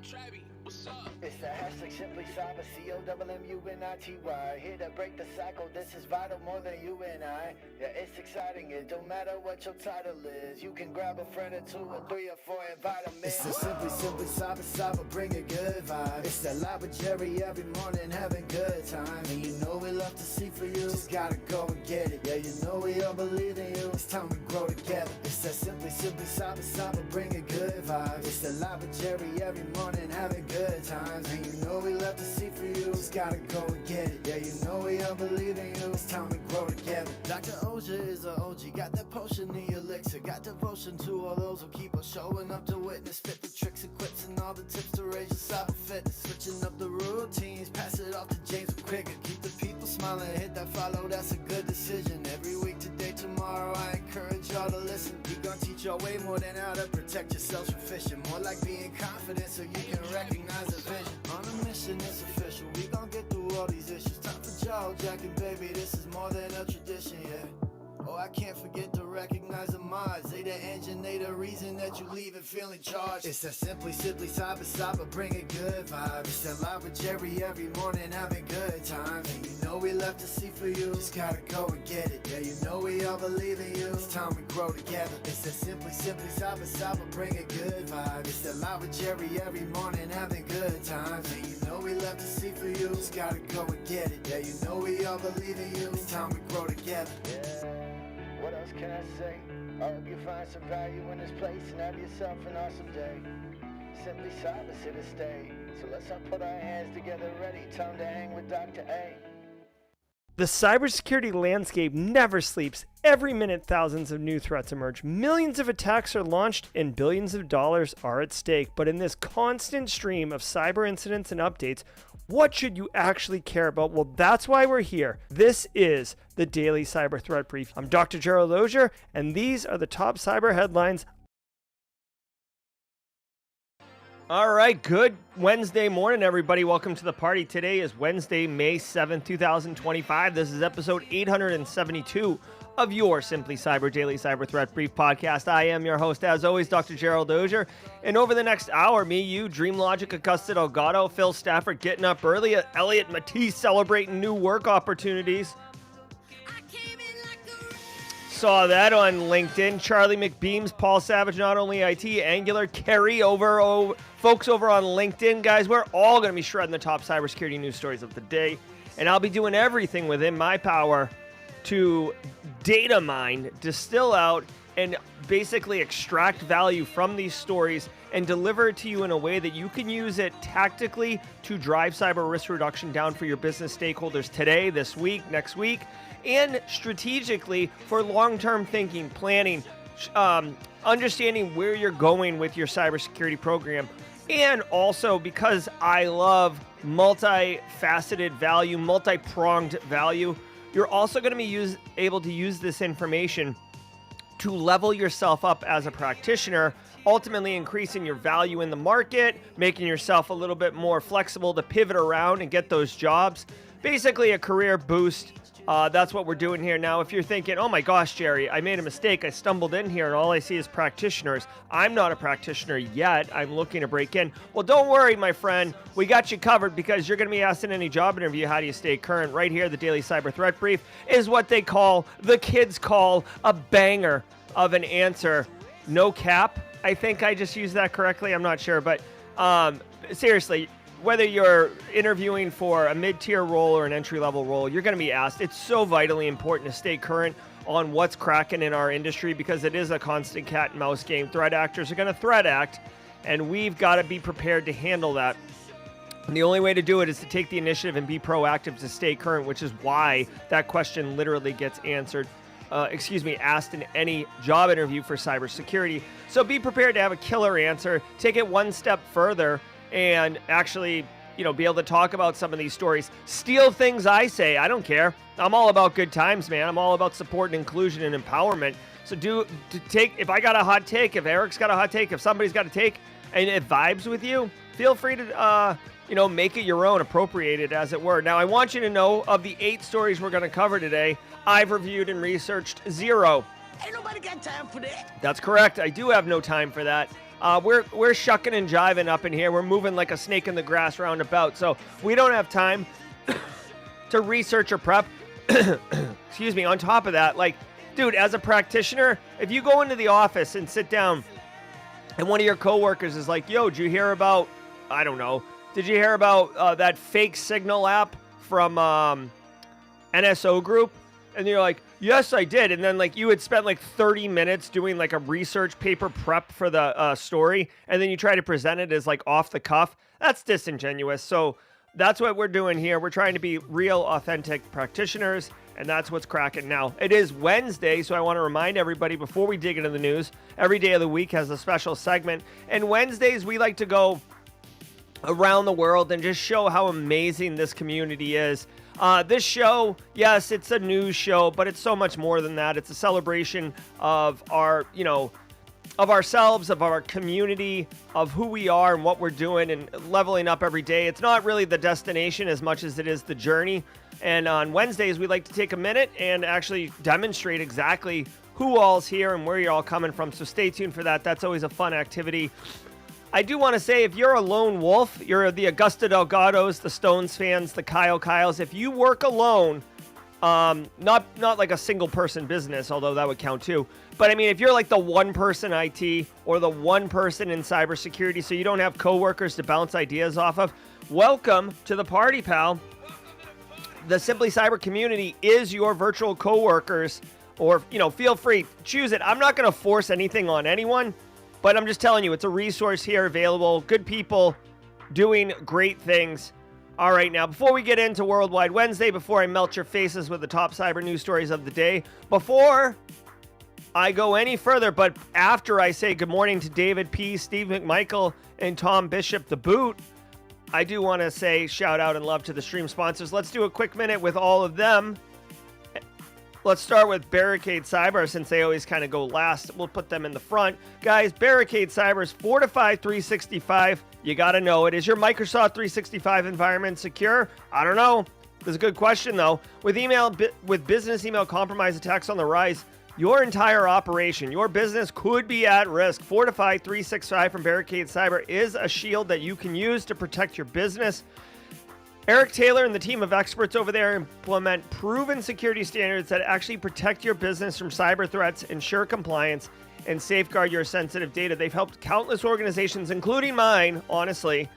It's the hashtag Simply Cyber, COMMUNITY. Here to break the cycle, this is vital more than you and I. Yeah, it's exciting, it don't matter what your title is. You can grab a friend or two or three or four, invite them in. It's the Simply Cyber, bring a good vibe. It's the live with Jerry every morning, having good time. And you know we love to see for you, just gotta go and get it. Yeah, you know we all believe in you, it's time to grow together. It's that Simply Cyber, bring a good vibe. It's the live with Jerry every morning, having good times. And you know we love to see for you, just gotta go and get it. Yeah, you know we all believe in you, it's time to grow together. Dr. Auger is a OG, got that potion, the elixir. Got devotion to all those who keep on showing up to witness. Fit the tricks and quips and all the tips to raise your cyber fitness. Switching up the routines, pass it off to James Quicker. Keep the people smiling, hit that follow, that's a good decision. Every week, today, tomorrow, I encourage y'all to listen. We gon' teach y'all way more than how to protect yourselves from phishing. More like being confident so you can recognize a vision. On a mission, it's official, we gon' get through all these issues. Time for jaw jacking, baby, this is more than a tradition, yeah. Oh, I can't forget to recognize the mods. They the engine, they the reason that you leave and feeling charged. It's that Simply Cyber, bring a good vibe. It's that live with Jerry every morning, having good times. And you know we love to see for you, just gotta go and get it. Yeah, you know we all believe in you, it's time we grow together. It's that Simply Cyber, bring a good vibe. It's that live with Jerry every morning, having good times. And you know we love to see for you, just gotta go and get it. Yeah, you know we all believe in you, it's time we grow together. Yeah. What else can I say? I hope you find some value in this place and have yourself an awesome day. Simply Cyber's here to stay. So let's all put our hands together ready. Time to hang with Dr. A. The cybersecurity landscape never sleeps. Every minute, thousands of new threats emerge. Millions of attacks are launched and billions of dollars are at stake. But in this constant stream of cyber incidents and updates, what should you actually care about? Well, that's why we're here. This is the Daily Cyber Threat Brief. I'm Dr. Gerald Auger, and these are the top cyber headlines. All right, good Wednesday morning, everybody. Welcome to the party. Today is Wednesday, May 7th, 2025. This is episode 872 of your Simply Cyber Daily Cyber Threat Brief podcast. I am your host, as always, Dr. Gerald Auger. And over the next hour, me, you, Dream Logic, Augusta Delgado, Phil Stafford getting up early, Elliot Matisse celebrating new work opportunities. Saw that on LinkedIn. Charlie McBeams, Paul Savage, Not Only IT, Angular, Kerry, folks over on LinkedIn. Guys, we're all going to be shredding the top cybersecurity news stories of the day. And I'll be doing everything within my power to data mine, distill out, and basically extract value from these stories and deliver it to you in a way that you can use it tactically to drive cyber risk reduction down for your business stakeholders today, this week, next week, and strategically for long-term thinking, planning, understanding where you're going with your cybersecurity program. And also because I love multifaceted value, multi-pronged value, you're also going to be able to use this information to level yourself up as a practitioner, ultimately increasing your value in the market, making yourself a little bit more flexible to pivot around and get those jobs. Basically a career boost. That's what we're doing here now. If you're thinking, oh my gosh, Jerry, I made a mistake. I stumbled in here and all I see is practitioners. I'm not a practitioner yet. I'm looking to break in. Well, don't worry, my friend. We got you covered because you're going to be asked in any job interview, how do you stay current? Right here, the Daily Cyber Threat Brief is what the kids call a banger of an answer. No cap. I think I just used that correctly. I'm not sure. But seriously, whether you're interviewing for a mid-tier role or an entry-level role, you're going to be asked. It's so vitally important to stay current on what's cracking in our industry because it is a constant cat and mouse game. Threat actors are going to threat act, and we've got to be prepared to handle that. And the only way to do it is to take the initiative and be proactive to stay current, which is why that question literally gets asked in any job interview for cybersecurity. So be prepared to have a killer answer. Take it one step further and actually, be able to talk about some of these stories. Steal things I say. I don't care. I'm all about good times, man. I'm all about support and inclusion and empowerment. So if I got a hot take, if Eric's got a hot take, if somebody's got a take, and it vibes with you, feel free to, make it your own, appropriate it as it were. Now, I want you to know of the 8 stories we're going to cover today, I've reviewed and researched 0. Ain't nobody got time for that. That's correct. I do have no time for that. We're shucking and jiving up in here. We're moving like a snake in the grass roundabout. So we don't have time to research or prep. Excuse me. On top of that, like, dude, as a practitioner, if you go into the office and sit down and one of your coworkers is like, yo, did you hear about, I don't know, did you hear about that fake signal app from NSO Group? And you're like, yes, I did. And then like you had spent like 30 minutes doing like a research paper prep for the story. And then you try to present it as like off the cuff. That's disingenuous. So that's what we're doing here. We're trying to be real, authentic practitioners. And that's what's cracking now. It is Wednesday, so I want to remind everybody before we dig into the news, every day of the week has a special segment. And Wednesdays, we like to go around the world and just show how amazing this community is. This show, yes, it's a news show, but it's so much more than that. It's a celebration of our, of ourselves, of our community, of who we are and what we're doing and leveling up every day. It's not really the destination as much as it is the journey. And on Wednesdays, we like to take a minute and actually demonstrate exactly who all's here and where you're all coming from. So stay tuned for that. That's always a fun activity. I do want to say, if you're a lone wolf, you're the Augusta Delgados, the Stones fans, the Kyle Kyles, if you work alone, not like a single person business, although that would count too. But I mean, if you're like the one person IT or the one person in cybersecurity, so you don't have coworkers to bounce ideas off of, welcome to the party, pal. The Simply Cyber community is your virtual coworkers, or, feel free, choose it. I'm not going to force anything on anyone, but I'm just telling you, it's a resource here available. Good people doing great things. All right, now, before we get into Worldwide Wednesday, before I melt your faces with the top cyber news stories of the day, before I go any further, but after I say good morning to David P., Steve McMichael, and Tom Bishop, the boot, I do want to say shout out and love to the stream sponsors. Let's do a quick minute with all of them. Let's start with Barricade Cyber, since they always kind of go last. We'll put them in the front. Guys, Barricade Cyber's Fortify 365. You got to know it. Is your Microsoft 365 environment secure? I don't know. That's a good question, though. With business email compromise attacks on the rise, your entire operation, your business could be at risk. Fortify 365 from Barricade Cyber is a shield that you can use to protect your business. Eric Taylor and the team of experts over there implement proven security standards that actually protect your business from cyber threats, ensure compliance, and safeguard your sensitive data. They've helped countless organizations, including mine, honestly,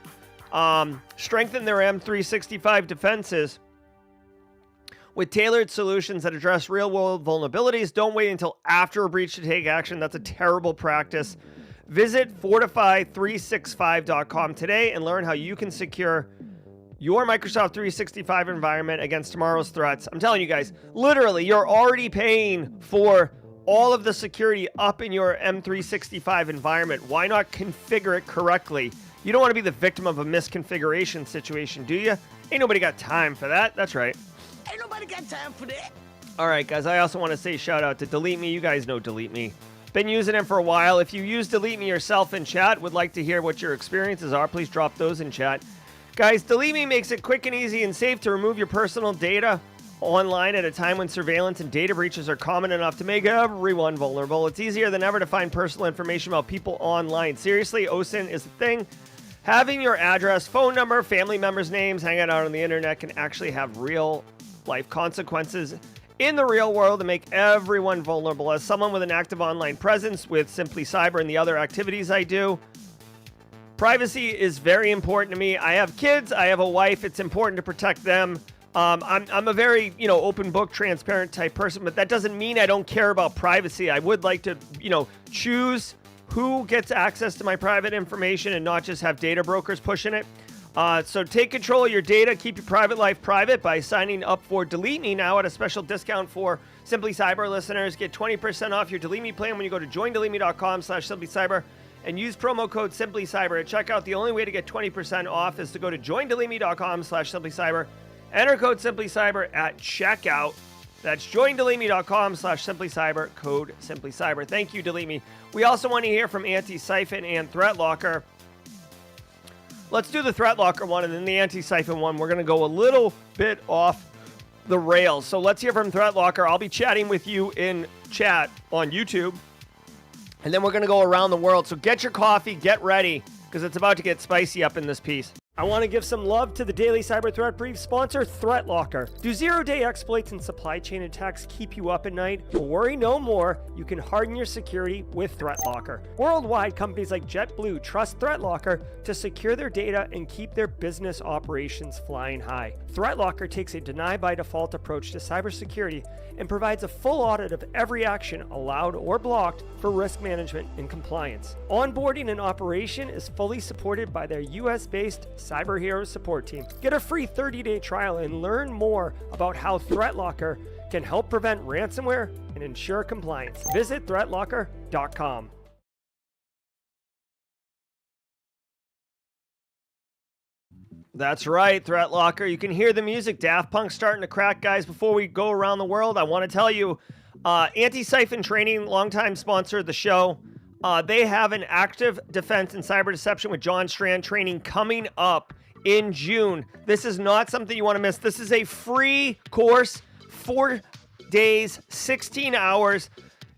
strengthen their M365 defenses with tailored solutions that address real-world vulnerabilities. Don't wait until after a breach to take action. That's a terrible practice. Visit fortify365.com today and learn how you can secure your Microsoft 365 environment against tomorrow's threats. I'm telling you guys, literally, you're already paying for all of the security up in your M365 environment. Why not configure it correctly? You don't want to be the victim of a misconfiguration situation, do you? Ain't nobody got time for that. That's right. Ain't nobody got time for that. All right, guys, I also want to say shout out to Delete Me. You guys know Delete Me. Been using it for a while. If you use Delete Me yourself in chat, would like to hear what your experiences are, please drop those in chat. Guys, Delete Me makes it quick and easy and safe to remove your personal data online at a time when surveillance and data breaches are common enough to make everyone vulnerable. It's easier than ever to find personal information about people online. Seriously, OSINT is the thing. Having your address, phone number, family members' names hanging out on the internet can actually have real life consequences in the real world and make everyone vulnerable. As someone with an active online presence with Simply Cyber and the other activities I do, privacy is very important to me. I have kids, I have a wife, it's important to protect them. I'm a very, open book, transparent type person, but that doesn't mean I don't care about privacy. I would like to, choose who gets access to my private information and not just have data brokers pushing it. So take control of your data, keep your private life private by signing up for Delete Me now at a special discount for Simply Cyber listeners. Get 20% off your Delete Me plan when you go to joindeleteme.com/simplycyber and use promo code simplycyber at checkout. The only way to get 20% off is to go to joindeleteme.com/simplycyber. Enter code simplycyber at checkout. That's joindeleteme.com/simplycyber, code simplycyber. Thank you, Delete Me. We also want to hear from Antisyphon and ThreatLocker. Let's do the ThreatLocker one and then the Antisyphon one. We're going to go a little bit off the rails. So let's hear from ThreatLocker. I'll be chatting with you in chat on YouTube. And then we're going to go around the world. So get your coffee, get ready, because it's about to get spicy up in this piece. I want to give some love to the Daily Cyber Threat Brief sponsor, ThreatLocker. Do zero-day exploits and supply chain attacks keep you up at night? Worry no more. You can harden your security with ThreatLocker. Worldwide, companies like JetBlue trust ThreatLocker to secure their data and keep their business operations flying high. ThreatLocker takes a deny-by-default approach to cybersecurity and provides a full audit of every action allowed or blocked for risk management and compliance. Onboarding and operation is fully supported by their US-based Cyber Heroes support team. Get a free 30-day trial and learn more about how ThreatLocker can help prevent ransomware and ensure compliance. Visit threatlocker.com. That's right, ThreatLocker. You can hear the music. Daft Punk starting to crack, guys. Before we go around the world, I want to tell you, Antisyphon Training, longtime sponsor of the show. They have an active defense and cyber deception with John Strand training coming up in June. This is not something you want to miss. This is a free course, 4 days, 16 hours.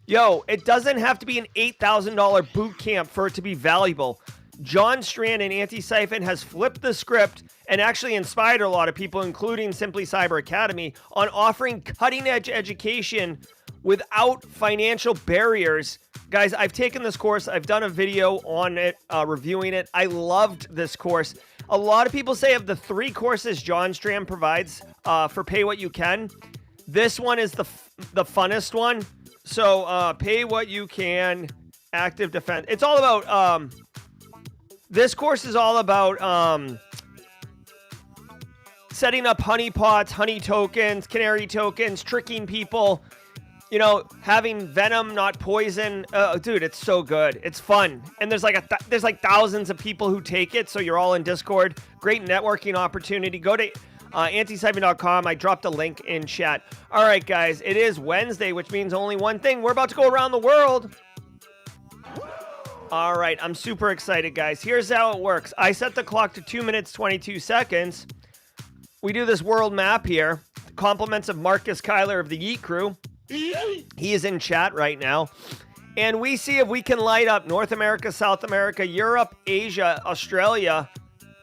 Yo, it doesn't have to be an $8,000 boot camp for it to be valuable. John Strand and Antisyphon has flipped the script and actually inspired a lot of people, including Simply Cyber Academy, on offering cutting-edge education without financial barriers. Guys, I've taken this course. I've done a video on it, reviewing it. I loved this course. A lot of people say of the 3 courses John Strand provides for Pay What You Can, this one is the funnest one. So Pay What You Can, Active Defense. It's all about... this course is all about setting up honeypots, honey tokens, canary tokens, tricking people, you know, having venom, not poison. Dude, it's so good. It's fun. And there's like thousands of people who take it, so you're all in Discord. Great networking opportunity. Go to antisyphon.com. I dropped a link in chat. All right, guys, it is Wednesday, which means only one thing. We're about to go around the world. All right, I'm super excited, guys. Here's how it works. I set the clock to 2 minutes, 22 seconds. We do this world map here. Compliments of Marcus Kyler of the Yeet Crew. He is in chat right now. And we see if we can light up North America, South America, Europe, Asia, Australia,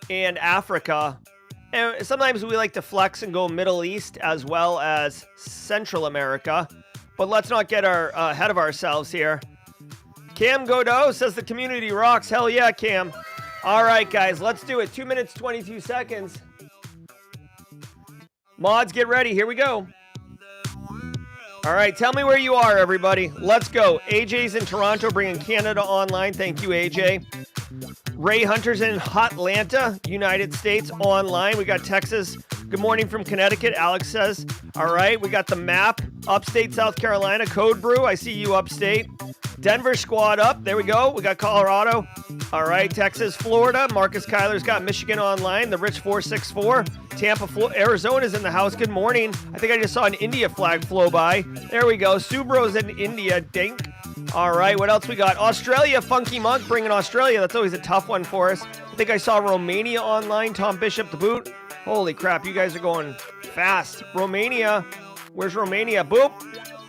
and Africa. And sometimes we like to flex and go Middle East as well as Central America. But let's not get ahead of ourselves here. Cam Godot says the community rocks. Hell yeah, Cam. All right, guys, let's do it. 2 minutes, 22 seconds. Mods, get ready. Here we go. All right, tell me where you are, everybody. Let's go. AJ's in Toronto, bringing Canada online. Thank you, AJ. Ray Hunter's in Hotlanta, United States, online. We got Texas. Good morning from Connecticut, Alex says. All right, we got the map. Upstate South Carolina, Code Brew. I see you upstate. Denver squad up. There we go. We got Colorado. All right, Texas, Florida. Marcus Kyler's got Michigan online. The Rich 464. Tampa, Arizona's in the house. Good morning. I think I just saw an India flag flow by. There we go. Subro's in India. Dink. All right, what else we got? Australia, Funky Monk bringing Australia. That's always a tough one for us. I think I saw Romania online. Tom Bishop, the boot. Holy crap, you guys are going fast. Romania. Where's Romania? Boop.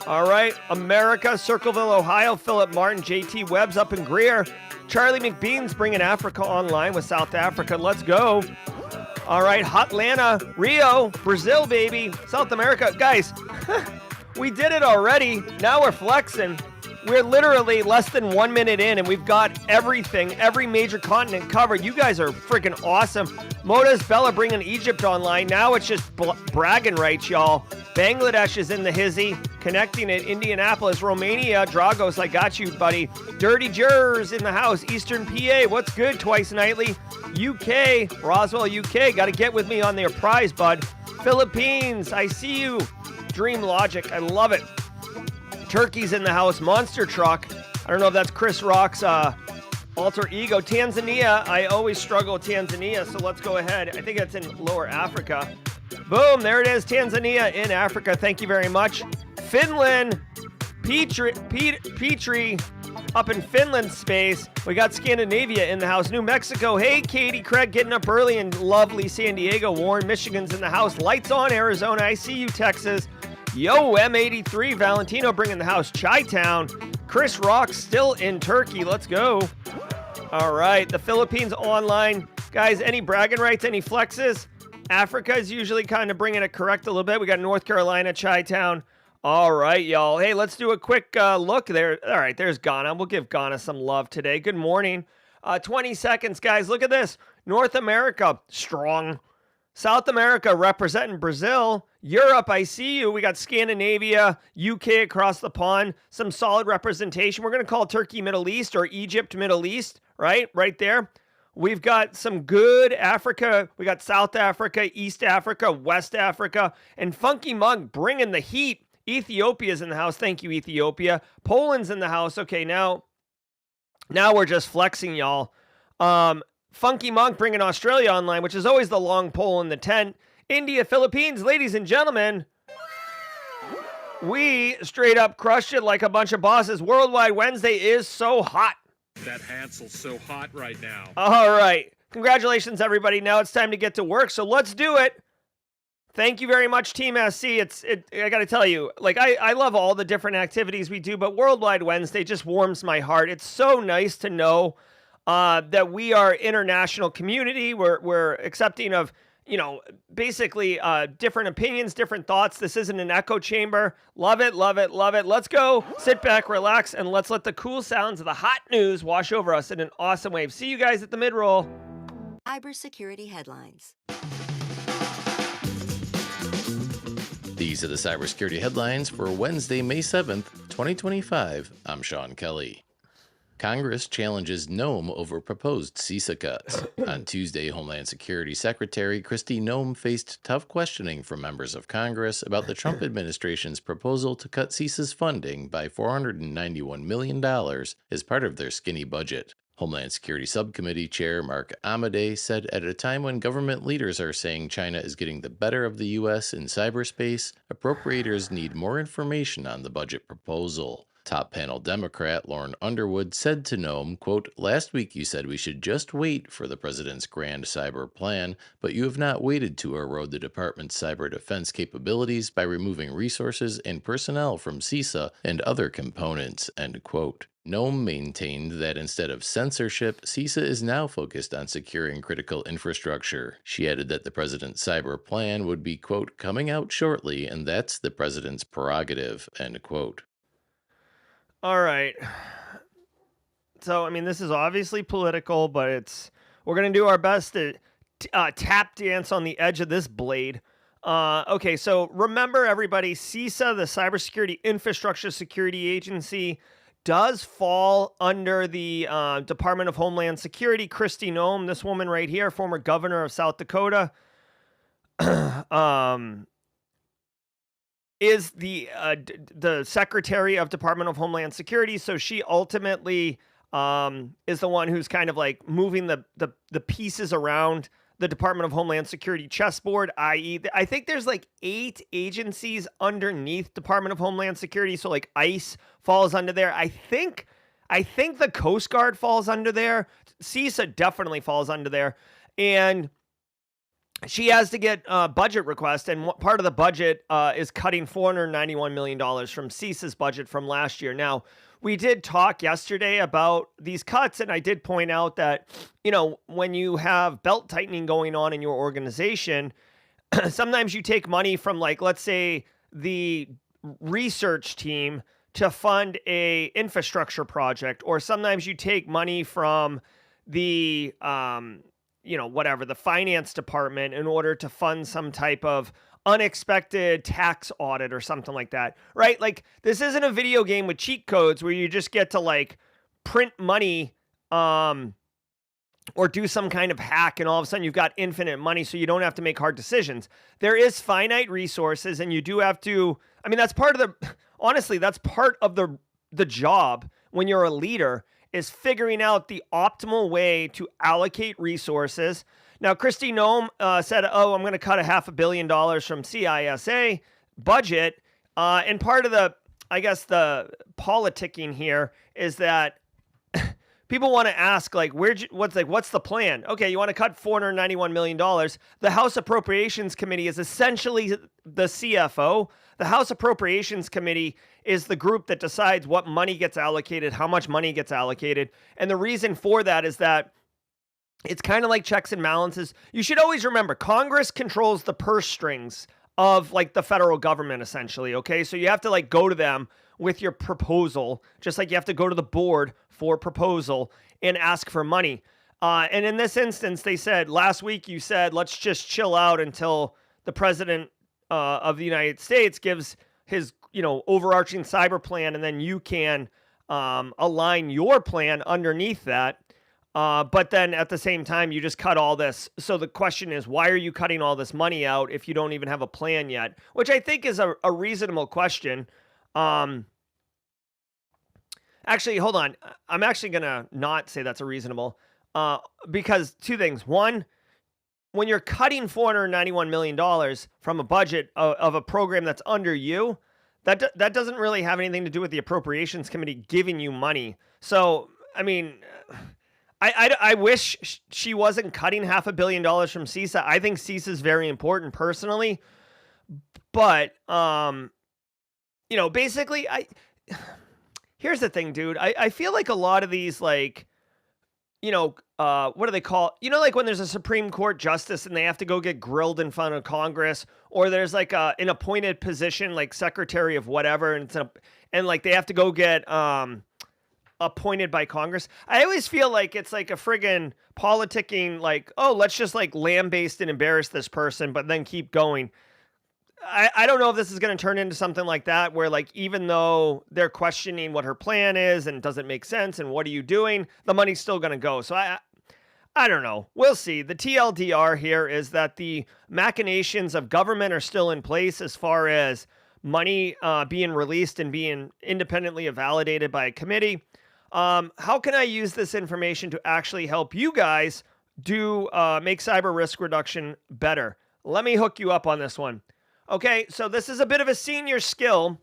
All right, America, Circleville, Ohio, Philip Martin, JT Webb's up in Greer. Charlie McBean's bringing Africa online with South Africa. Let's go. All right, Hotlanta, Rio, Brazil, baby. South America. Guys, we did it already. Now we're flexing. We're literally less than 1 minute in, and we've got everything, every major continent covered. You guys are freaking awesome. Moda's Bella bringing Egypt online. Now it's just bragging rights, y'all. Bangladesh is in the hizzy, connecting it. Indianapolis, Romania, Dragos, I got you, buddy. Dirty Jurors in the house. Eastern PA, what's good? Twice nightly. UK, Roswell, UK. Got to get with me on their prize, bud. Philippines, I see you. Dream Logic, I love it. Turkey's in the house. Monster Truck. I don't know if that's Chris Rock's alter ego. Tanzania. I always struggle with Tanzania, so let's go ahead. I think that's in Lower Africa. Boom. There it is. Tanzania in Africa. Thank you very much. Finland. Petrie up in Finland space. We got Scandinavia in the house. New Mexico. Hey, Katie Craig getting up early in lovely San Diego. Warren, Michigan's in the house. Lights on, Arizona. I see you, Texas. Yo, M83, Valentino bringing the house. Chi-Town, Chris Rock still in Turkey. Let's go. All right, the Philippines online. Guys, any bragging rights, any flexes? Africa is usually kind of bringing it correct a little bit. We got North Carolina, Chi-Town. All right, y'all. Hey, let's do a quick look there. All right, there's Ghana. We'll give Ghana some love today. Good morning. 20 seconds, guys. Look at this. North America, strong. South America representing Brazil. Europe, I see you. We got Scandinavia, UK across the pond. Some solid representation. We're going to call Turkey Middle East or Egypt Middle East, right? Right there. We've got some good Africa. We got South Africa, East Africa, West Africa, and Funky Mug bringing the heat. Ethiopia's in the house. Thank you, Ethiopia. Poland's in the house. Okay, now we're just flexing, y'all. Funky Monk bringing Australia online, which is always the long pole in the tent. India, Philippines, ladies and gentlemen, we straight up crushed it like a bunch of bosses. Worldwide Wednesday is so hot. That Hansel's so hot right now. All right. Congratulations, everybody. Now it's time to get to work, so let's do it. Thank you very much, Team SC. I got to tell you, like, I love all the different activities we do, but Worldwide Wednesday just warms my heart. It's so nice to know that we are international community. We're accepting of, basically different opinions, different thoughts. This isn't an echo chamber. Love it, love it, love it. Let's go. Sit back, relax, and let's let the cool sounds of the hot news wash over us in an awesome wave. See you guys at the mid-roll. Cybersecurity headlines. These are the cybersecurity headlines for Wednesday, May 7th, 2025. I'm Sean Kelly. Congress challenges Noem over proposed CISA cuts. On Tuesday, Homeland Security Secretary Kristi Noem faced tough questioning from members of Congress about the Trump administration's proposal to cut CISA's funding by $491 million as part of their skinny budget. Homeland Security Subcommittee Chair Mark Amodei said at a time when government leaders are saying China is getting the better of the U.S. in cyberspace, appropriators need more information on the budget proposal. Top panel Democrat Lauren Underwood said to Noem, quote, "Last week you said we should just wait for the president's grand cyber plan, but you have not waited to erode the department's cyber defense capabilities by removing resources and personnel from CISA and other components," end quote. Noem maintained that instead of censorship, CISA is now focused on securing critical infrastructure. She added that the president's cyber plan would be, quote, "coming out shortly, and that's the president's prerogative," end quote. All right. So, I mean, this is obviously political, but we're going to do our best to tap dance on the edge of this blade. Okay, so remember, everybody, CISA, the Cybersecurity Infrastructure Security Agency, does fall under the Department of Homeland Security. Kristi Noem, this woman right here, former governor of South Dakota, is the Secretary of Department of Homeland Security. So she ultimately is the one who's kind of like moving the pieces around the Department of Homeland Security chessboard, i.e., I think there's like 8 agencies underneath Department of Homeland Security. So like ICE falls under there. I think the Coast Guard falls under there. CISA definitely falls under there. And she has to get a budget request, and part of the budget is cutting $491 million from CISA's budget from last year. Now, we did talk yesterday about these cuts, and I did point out that, when you have belt tightening going on in your organization, sometimes you take money from, like, let's say, the research team to fund a infrastructure project, or sometimes you take money from the the finance department in order to fund some type of unexpected tax audit or something like that, right? Like, this isn't a video game with cheat codes where you just get to like print money or do some kind of hack and all of a sudden you've got infinite money so you don't have to make hard decisions. There is finite resources and you do have to, I mean, that's part of the job when you're a leader, is figuring out the optimal way to allocate resources. Now, Kristi Noem said, I'm going to cut $500 million from CISA budget. And part of the politicking here is that people want to ask, like, what's the plan? Okay, you want to cut $491 million. The House Appropriations Committee is essentially the CFO. The House Appropriations Committee is the group that decides what money gets allocated, how much money gets allocated. And the reason for that is that it's kind of like checks and balances. You should always remember, Congress controls the purse strings of like the federal government, essentially. Okay, so you have to like go to them with your proposal, just like you have to go to the board for proposal and ask for money. And in this instance, they said last week, you said, let's just chill out until the president of the United States gives his, overarching cyber plan, and then you can align your plan underneath that. But then at the same time, you just cut all this. So the question is, why are you cutting all this money out if you don't even have a plan yet? Which I think is a reasonable question. Actually, hold on. I'm actually going to not say that's a reasonable, because two things. One, when you're cutting $491 million from a budget of a program that's under you, that doesn't really have anything to do with the Appropriations Committee giving you money. So, I mean, I wish she wasn't cutting $500 million from CISA. I think CISA is very important personally, but, basically, here's the thing, dude. I feel like a lot of these, like, what do they call, like when there's a Supreme Court justice and they have to go get grilled in front of Congress, or there's like an appointed position, like secretary of whatever, and like they have to go get appointed by Congress. I always feel like it's like a friggin' politicking, like, oh, let's just like lambaste and embarrass this person, but then keep going. I don't know if this is going to turn into something like that, where like, even though they're questioning what her plan is and does it make sense and what are you doing, the money's still going to go. So I don't know. We'll see. The TLDR here is that the machinations of government are still in place as far as money being released and being independently validated by a committee. How can I use this information to actually help you guys make cyber risk reduction better? Let me hook you up on this one. Okay, so this is a bit of a senior skill,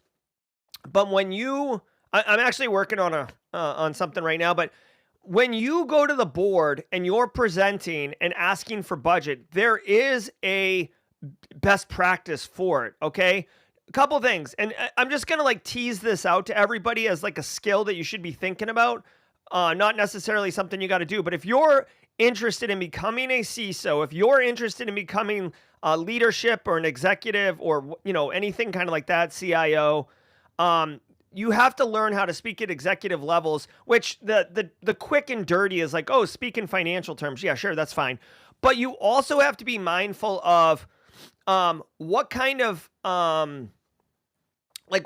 but when I'm actually working on something right now, but when you go to the board and you're presenting and asking for budget, there is a best practice for it, okay? A couple things, and I'm just going to like tease this out to everybody as like a skill that you should be thinking about, not necessarily something you got to do, but if you're interested in becoming a CISO, if you're interested in becoming leadership or an executive or, anything kind of like that, CIO, you have to learn how to speak at executive levels, which the quick and dirty is like, oh, speak in financial terms. Yeah, sure, that's fine. But you also have to be mindful of what kind of,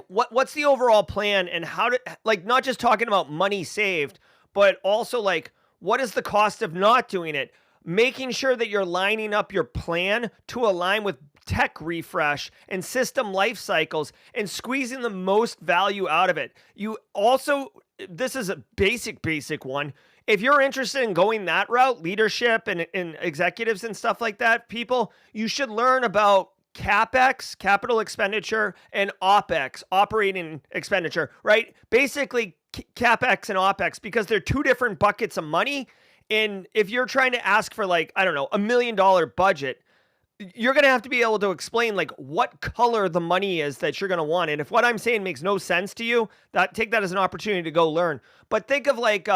what's the overall plan, and how to, like, not just talking about money saved, but also like, what is the cost of not doing it? Making sure that you're lining up your plan to align with tech refresh and system life cycles and squeezing the most value out of it. You also, this is a basic one. If you're interested in going that route, leadership and executives and stuff like that, people, you should learn about CapEx, capital expenditure, and OpEx, operating expenditure, right? Basically, CapEx and OpEx, because they're two different buckets of money. And if you're trying to ask for like, I don't know, $1 million budget, you're going to have to be able to explain like what color the money is that you're going to want. And if what I'm saying makes no sense to you, take that as an opportunity to go learn. But think of like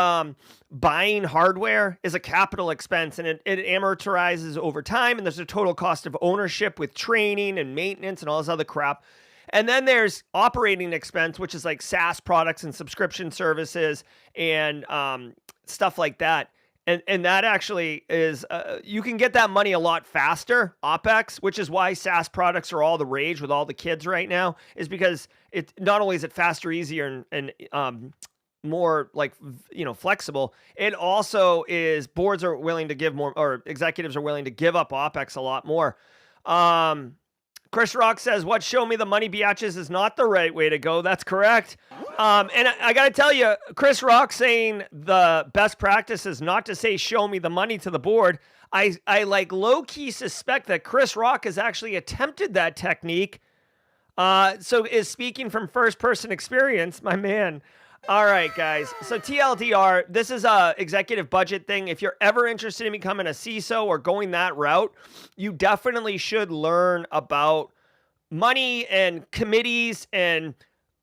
buying hardware is a capital expense, and it amortizes over time. And there's a total cost of ownership with training and maintenance and all this other crap. And then there's operating expense, which is like SaaS products and subscription services and stuff like that. And that actually is, you can get that money a lot faster, OpEx, which is why SaaS products are all the rage with all the kids right now, is because it not only is it faster, easier, and more like, flexible, it also is boards are willing to give more, or executives are willing to give up OpEx a lot more. Chris Rock says, what show me the money, biatches, is not the right way to go. That's correct. And I got to tell you, Chris Rock saying the best practice is not to say, show me the money to the board. I like low-key suspect that Chris Rock has actually attempted that technique. So is speaking from first-person experience, my man. All right, guys. So TLDR, this is a executive budget thing. If you're ever interested in becoming a CISO or going that route, you definitely should learn about money and committees and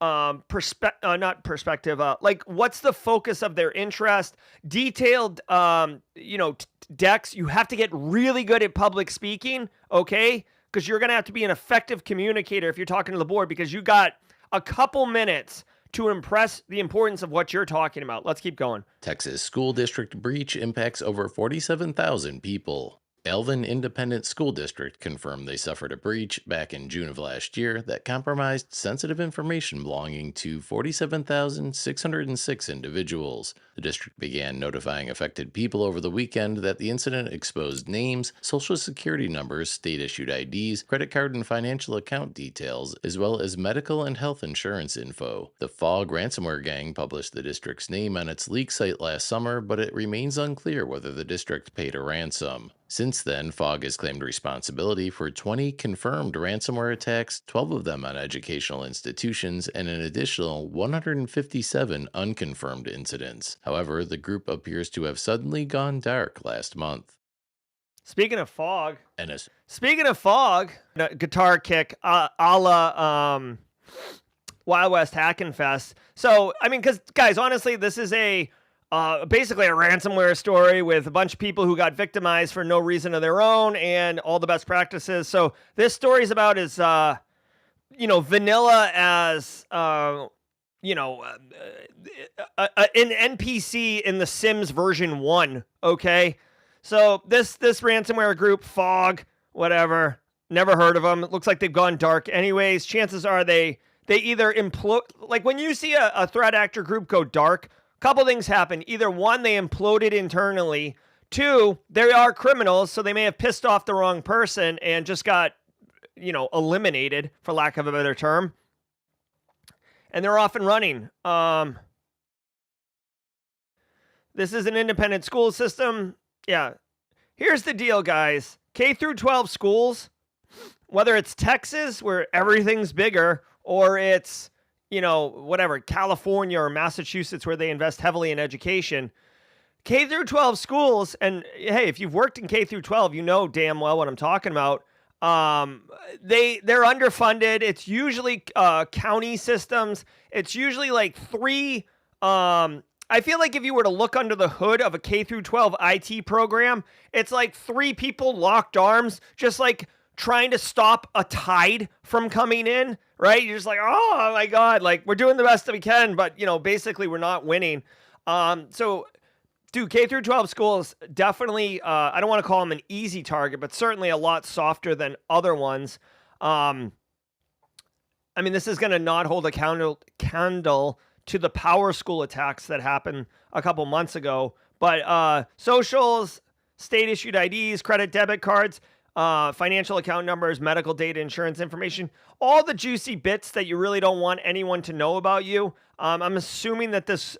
not perspective, like what's the focus of their interest, detailed, decks. You have to get really good at public speaking, okay? Because you're going to have to be an effective communicator if you're talking to the board, because you got a couple minutes to impress the importance of what you're talking about. Let's keep going. Texas school district breach impacts over 47,000 people. Alvin Independent School District confirmed they suffered a breach back in June of last year that compromised sensitive information belonging to 47,606 individuals. The district began notifying affected people over the weekend that the incident exposed names, social security numbers, state-issued IDs, credit card and financial account details, as well as medical and health insurance info. The Fog ransomware gang published the district's name on its leak site last summer, but it remains unclear whether the district paid a ransom. Since then, Fog has claimed responsibility for 20 confirmed ransomware attacks, 12 of them on educational institutions, and an additional 157 unconfirmed incidents. However, the group appears to have suddenly gone dark last month. Speaking of Fog, NS. Guitar kick a la Wild West Hackin' Fest. So, I mean, because, guys, honestly, this is basically a ransomware story with a bunch of people who got victimized for no reason of their own and all the best practices. So this story is about vanilla as, an NPC in The Sims version 1, okay? So this ransomware group, Fog, whatever, never heard of them. It looks like they've gone dark anyways. Chances are they either implode. Like when you see a threat actor group go dark, couple things happen. Either one, they imploded internally. Two, they are criminals, so they may have pissed off the wrong person and just got, eliminated, for lack of a better term. And they're off and running. This is an independent school system. Yeah. Here's the deal, guys. K through 12 schools, whether it's Texas, where everything's bigger, or it's California or Massachusetts, where they invest heavily in education. K through 12 schools, and hey, if you've worked in K through 12, you know damn well what I'm talking about. They're underfunded. It's usually county systems. It's usually like three. I feel like if you were to look under the hood of a K through 12 IT program, it's like three people locked arms, just like trying to stop a tide from coming in, right? You're just like, oh my God, like we're doing the best that we can, but basically we're not winning. So dude, K through 12 schools, definitely, I don't want to call them an easy target, but certainly a lot softer than other ones. This is going to not hold a candle to the power school attacks that happened a couple months ago, but socials, state issued IDs, credit debit cards, financial account numbers, medical data, insurance information, all the juicy bits that you really don't want anyone to know about you. I'm assuming that this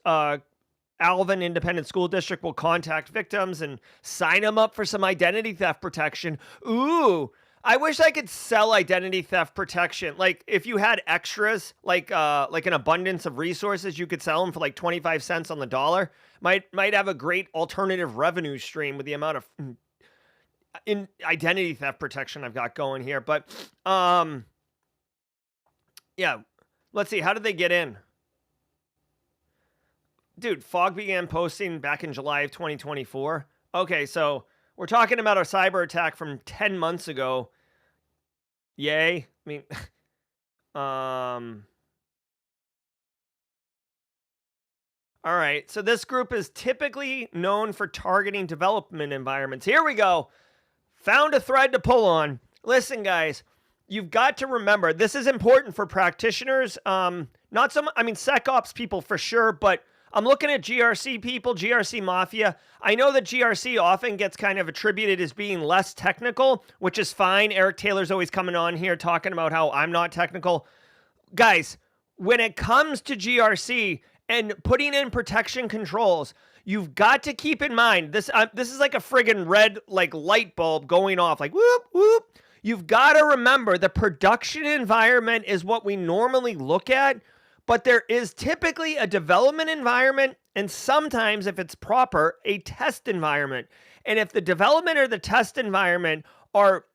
Alvin Independent School District will contact victims and sign them up for some identity theft protection. Ooh, I wish I could sell identity theft protection. Like if you had extras, like an abundance of resources, you could sell them for like 25 cents on the dollar. Might have a great alternative revenue stream with the amount of in identity theft protection I've got going here. But yeah, let's see. How did they get in? Dude, Fog began posting back in July of 2024. Okay, so we're talking about a cyber attack from 10 months ago. Yay. All right, so this group is typically known for targeting development environments. Here we go. Found a thread to pull on. Listen, guys, you've got to remember, this is important for practitioners. SecOps people for sure, but I'm looking at GRC people, GRC Mafia. I know that GRC often gets kind of attributed as being less technical, which is fine. Eric Taylor's always coming on here talking about how I'm not technical. Guys, when it comes to GRC and putting in protection controls, you've got to keep in mind, this is like a friggin' red light bulb going off, like whoop, whoop. You've got to remember the production environment is what we normally look at. but there is typically a development environment and sometimes, if it's proper, a test environment. And if the development or the test environment are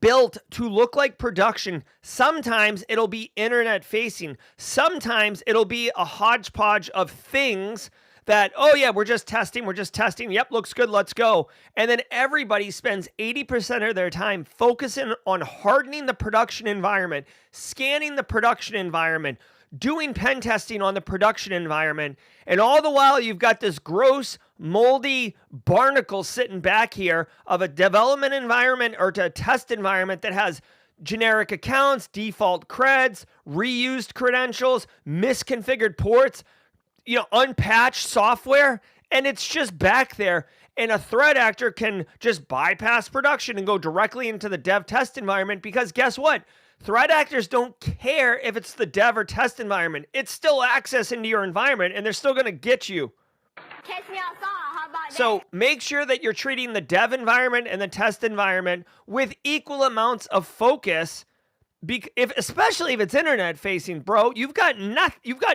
built to look like production, sometimes it'll be internet facing. Sometimes it'll be a hodgepodge of things that, oh yeah, we're just testing. Yep, looks good, let's go. And then everybody spends 80% of their time focusing on hardening the production environment, scanning the production environment, doing pen testing on the production environment. And all the while, you've got this gross, moldy barnacle sitting back here of a development environment or to a test environment that has generic accounts, default creds, reused credentials, misconfigured ports, unpatched software, and it's just back there. And a threat actor can just bypass production and go directly into the dev test environment because guess what? Threat actors don't care if it's the dev or test environment. It's still access into your environment, and they're still going to get you. Catch me outside. How about So make sure that you're treating the dev environment and the test environment with equal amounts of focus. Especially if it's internet facing, bro, you've got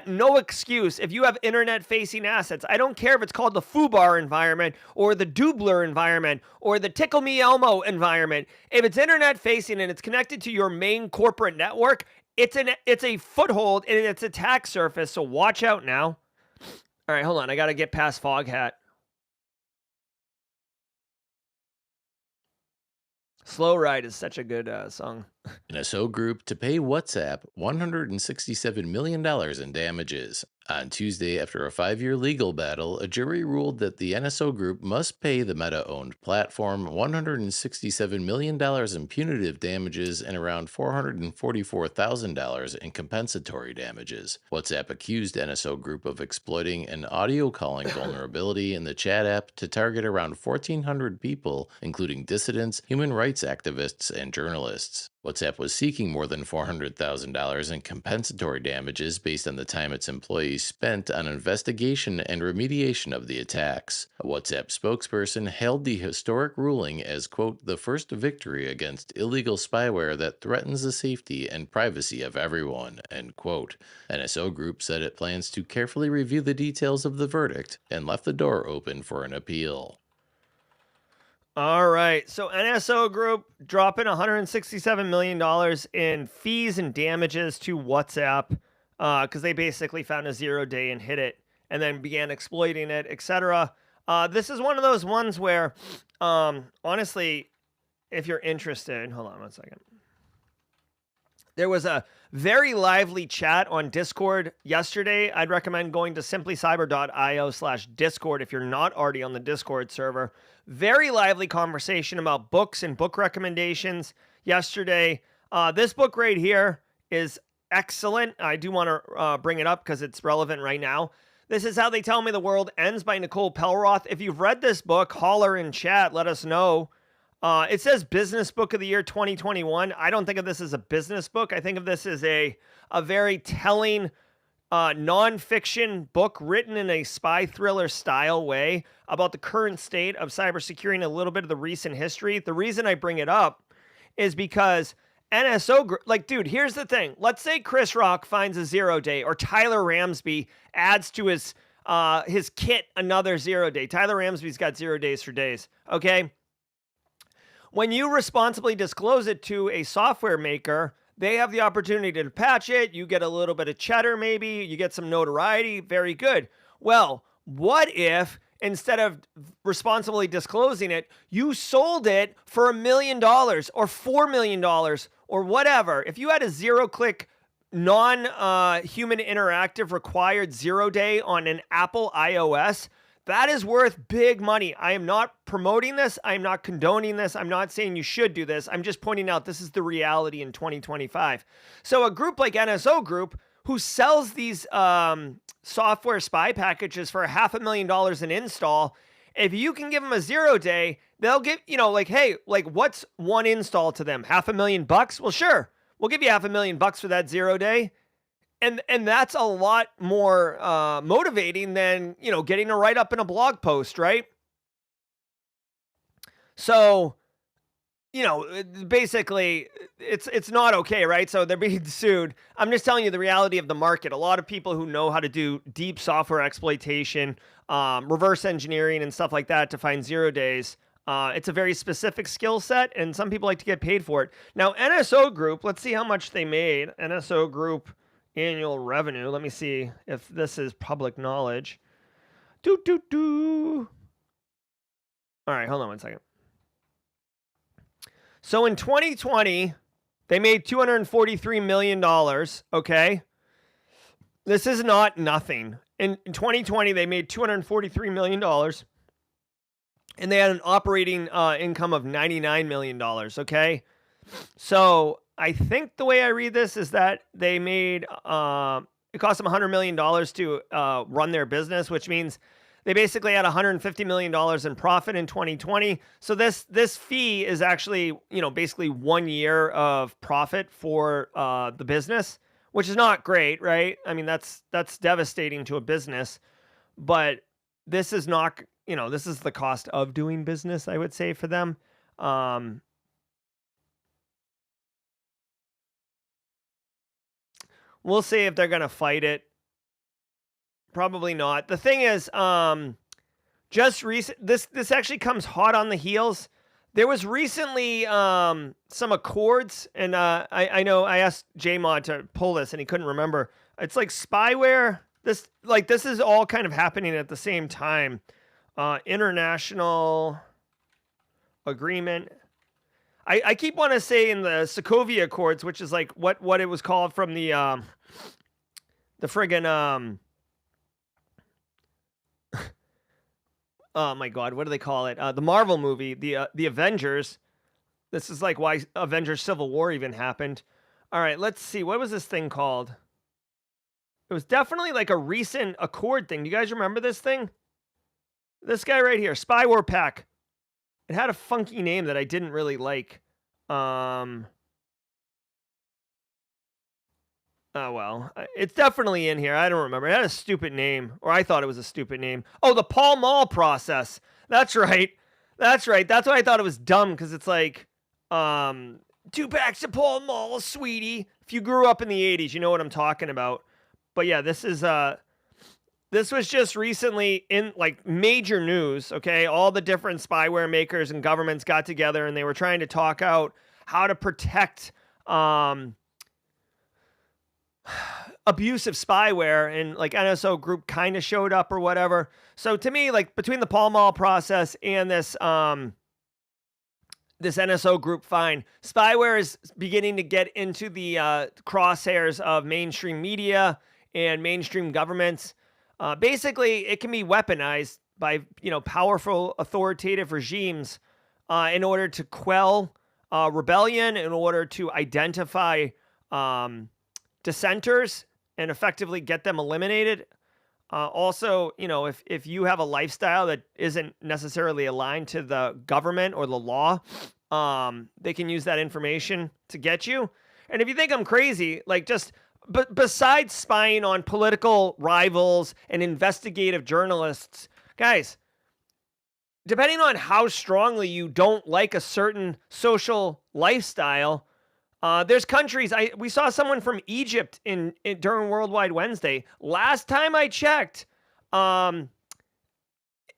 no excuse if you have internet facing assets. I don't care if it's called the foobar environment or the doobler environment or the tickle me Elmo environment. If it's internet facing and it's connected to your main corporate network, it's a foothold and it's attack surface. So watch out now. All right, hold on. I got to get past Foghat. Slow Ride is such a good song. NSO Group to pay WhatsApp $167 million in damages. On Tuesday, after a 5-year legal battle, a jury ruled that the NSO Group must pay the Meta-owned platform $167 million in punitive damages and around $444,000 in compensatory damages. WhatsApp accused NSO Group of exploiting an audio calling vulnerability in the chat app to target around 1,400 people, including dissidents, human rights activists, and journalists. WhatsApp was seeking more than $400,000 in compensatory damages based on the time its employees spent on investigation and remediation of the attacks. A WhatsApp spokesperson hailed the historic ruling as, quote, the first victory against illegal spyware that threatens the safety and privacy of everyone, end quote. NSO Group said it plans to carefully review the details of the verdict and left the door open for an appeal. All right. So NSO Group dropping $167 million in fees and damages to WhatsApp because they basically found a 0-day and hit it and then began exploiting it, etc. This is one of those ones where, honestly, if you're interested, hold on one second. There was a very lively chat on Discord yesterday. I'd recommend going to simplycyber.io/Discord if you're not already on the Discord server. Very lively conversation about books and book recommendations yesterday. This book right here is excellent. I do want to bring it up because it's relevant right now. This is How They Tell Me the World Ends by Nicole Pelroth. If you've read this book, holler in chat. Let us know. It says Business Book of the Year 2021. I don't think of this as a business book. I think of this as a very telling nonfiction book written in a spy thriller style way about the current state of cybersecurity and a little bit of the recent history. The reason I bring it up is because NSO, like, dude, here's the thing. Let's say Chris Rock finds a 0-day or Tyler Ramsby adds to his kit another 0-day. Tyler Ramsby's got 0 days for days. Okay. When you responsibly disclose it to a software maker, they have the opportunity to patch it. You get a little bit of cheddar, maybe. You get some notoriety. Very good. Well, what if instead of responsibly disclosing it, you sold it for $1 million or $4 million or whatever? If you had a 0-click, non-human interactive required 0-day on an Apple iOS, that is worth big money. I am not promoting this. I'm not condoning this. I'm not saying you should do this. I'm just pointing out this is the reality in 2025. So a group like NSO Group, who sells these software spy packages for $500,000 an install, if you can give them a 0-day, they'll give, like, hey, like, what's one install to them? $500,000? Well, sure. We'll give you $500,000 for that 0-day. And that's a lot more motivating than, getting a write-up in a blog post, right? So basically it's not okay, right? So they're being sued. I'm just telling you the reality of the market. A lot of people who know how to do deep software exploitation, reverse engineering and stuff like that to find 0 days. It's a very specific skill set, and some people like to get paid for it. Now, NSO Group, let's see how much they made. NSO Group annual revenue. Let me see if this is public knowledge. All right, hold on one second. So in 2020, they made $243 million, okay? This is not nothing. In 2020, they made $243 million, and they had an operating income of $99 million, okay? So I think the way I read this is that they made, it cost them $100 million to run their business, which means they basically had $150 million in profit in 2020. So this fee is actually, basically 1 year of profit for the business, which is not great, right? I mean, that's devastating to a business, but this is not, this is the cost of doing business, I would say, for them. We'll see if they're going to fight it. Probably not. The thing is, just recent. This actually comes hot on the heels. There was recently some accords, and I know I asked JMod to pull this, and he couldn't remember. It's like spyware. This is all kind of happening at the same time. International agreement. I keep wanting to say in the Sokovia Accords, which is like what it was called from the friggin' oh my God, what do they call it? The Marvel movie, the Avengers. This is like why Avengers Civil War even happened. All right, let's see. What was this thing called? It was definitely like a recent Accord thing. Do you guys remember this thing? This guy right here, Spyware Pack. It had a funky name that I didn't really like. Oh, well, it's definitely in here. I don't remember. It had a stupid name, or I thought it was a stupid name. Oh, the Pall Mall process. That's right. That's right. That's why I thought it was dumb, because it's like, 2 packs of Pall Mall, sweetie. If you grew up in the 80s, you know what I'm talking about. But yeah, this was just recently in like major news, okay? All the different spyware makers and governments got together, and they were trying to talk out how to protect abusive spyware, and like NSO Group kind of showed up or whatever. So to me, like between the Pall Mall process and this NSO Group fine, spyware is beginning to get into the crosshairs of mainstream media and mainstream governments. Basically, it can be weaponized by powerful authoritative regimes in order to quell rebellion, in order to identify dissenters and effectively get them eliminated. Also, if you have a lifestyle that isn't necessarily aligned to the government or the law, they can use that information to get you. And if you think I'm crazy, like but besides spying on political rivals and investigative journalists, guys, depending on how strongly you don't like a certain social lifestyle, there's countries. We saw someone from Egypt during Worldwide Wednesday. Last time I checked, in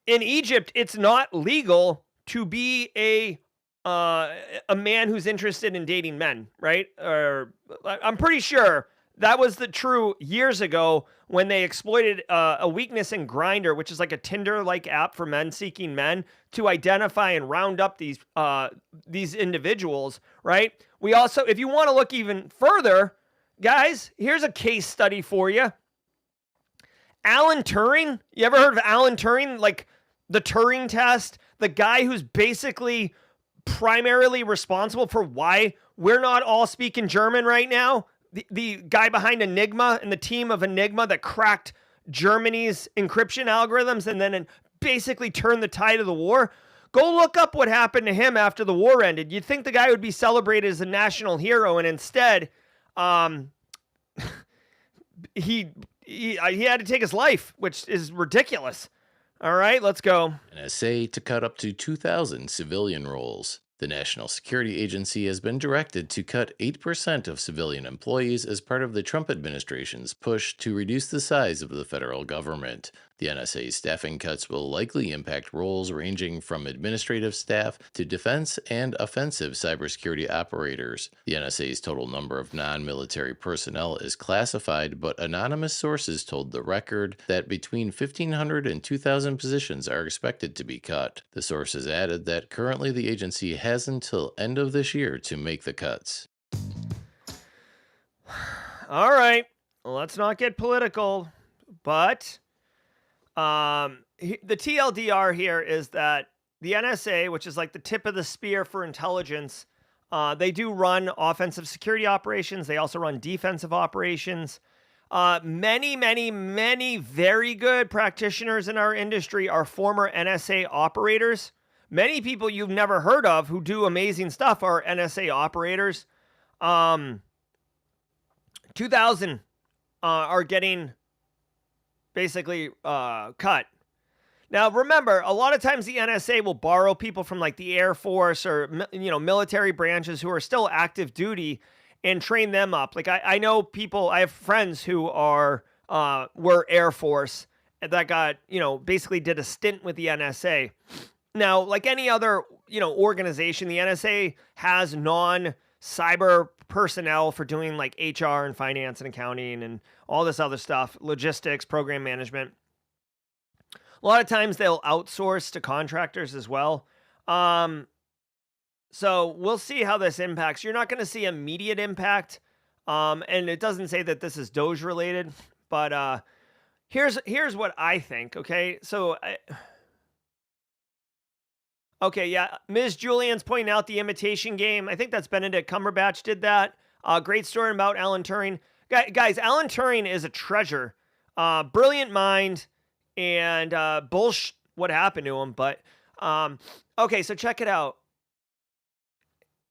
Egypt, it's not legal to be a man who's interested in dating men, right? Or I'm pretty sure that was the true years ago when they exploited a weakness in Grindr, which is like a Tinder-like app for men seeking men, to identify and round up these individuals, right? We also, if you want to look even further, guys, here's a case study for you. Alan Turing. You ever heard of Alan Turing? Like the Turing test, the guy who's basically primarily responsible for why we're not all speaking German right now. The guy behind Enigma and the team of Enigma that cracked Germany's encryption algorithms and then basically turned the tide of the war. Go look up what happened to him after the war ended. You'd think the guy would be celebrated as a national hero, and instead, he had to take his life, which is ridiculous. All right, let's go. NSA to cut up to 2,000 civilian roles. The National Security Agency has been directed to cut 8% of civilian employees as part of the Trump administration's push to reduce the size of the federal government. The NSA's staffing cuts will likely impact roles ranging from administrative staff to defense and offensive cybersecurity operators. The NSA's total number of non-military personnel is classified, but anonymous sources told The Record that between 1,500 and 2,000 positions are expected to be cut. The sources added that currently the agency has until end of this year to make the cuts. All right, let's not get political, but the TLDR here is that the NSA, which is like the tip of the spear for intelligence, they do run offensive security operations. They also run defensive operations. Many very good practitioners in our industry are former NSA operators. Many people you've never heard of who do amazing stuff are NSA operators. 2,000 are getting basically cut. Now, remember, a lot of times the NSA will borrow people from like the Air Force or, military branches who are still active duty and train them up. Like I know people, I have friends who were Air Force that got, basically did a stint with the NSA. Now, like any other, organization, the NSA has non-cyber personnel for doing like HR and finance and accounting and all this other stuff, logistics, program management. A lot of times they'll outsource to contractors as well. So we'll see how this impacts. You're not going to see immediate impact. And it doesn't say that this is Doge related, but here's what I think. Okay. So okay, yeah. Ms. Julian's pointing out the imitation game. I think that's Benedict Cumberbatch did that. Great story about Alan Turing. Guys, Alan Turing is a treasure. Brilliant mind and bullshit what happened to him. But okay, so check it out.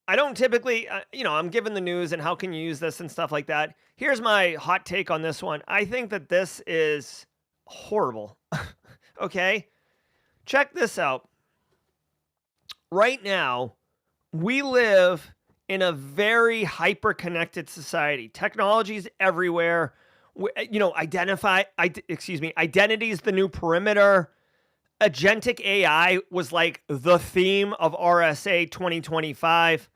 I don't typically, I'm given the news and how can you use this and stuff like that. Here's my hot take on this one. I think that this is horrible. Okay? Check this out. Right now, we live in a very hyper-connected society. Technology's everywhere. Identity's the new perimeter. Agentic AI was like the theme of RSA 2025.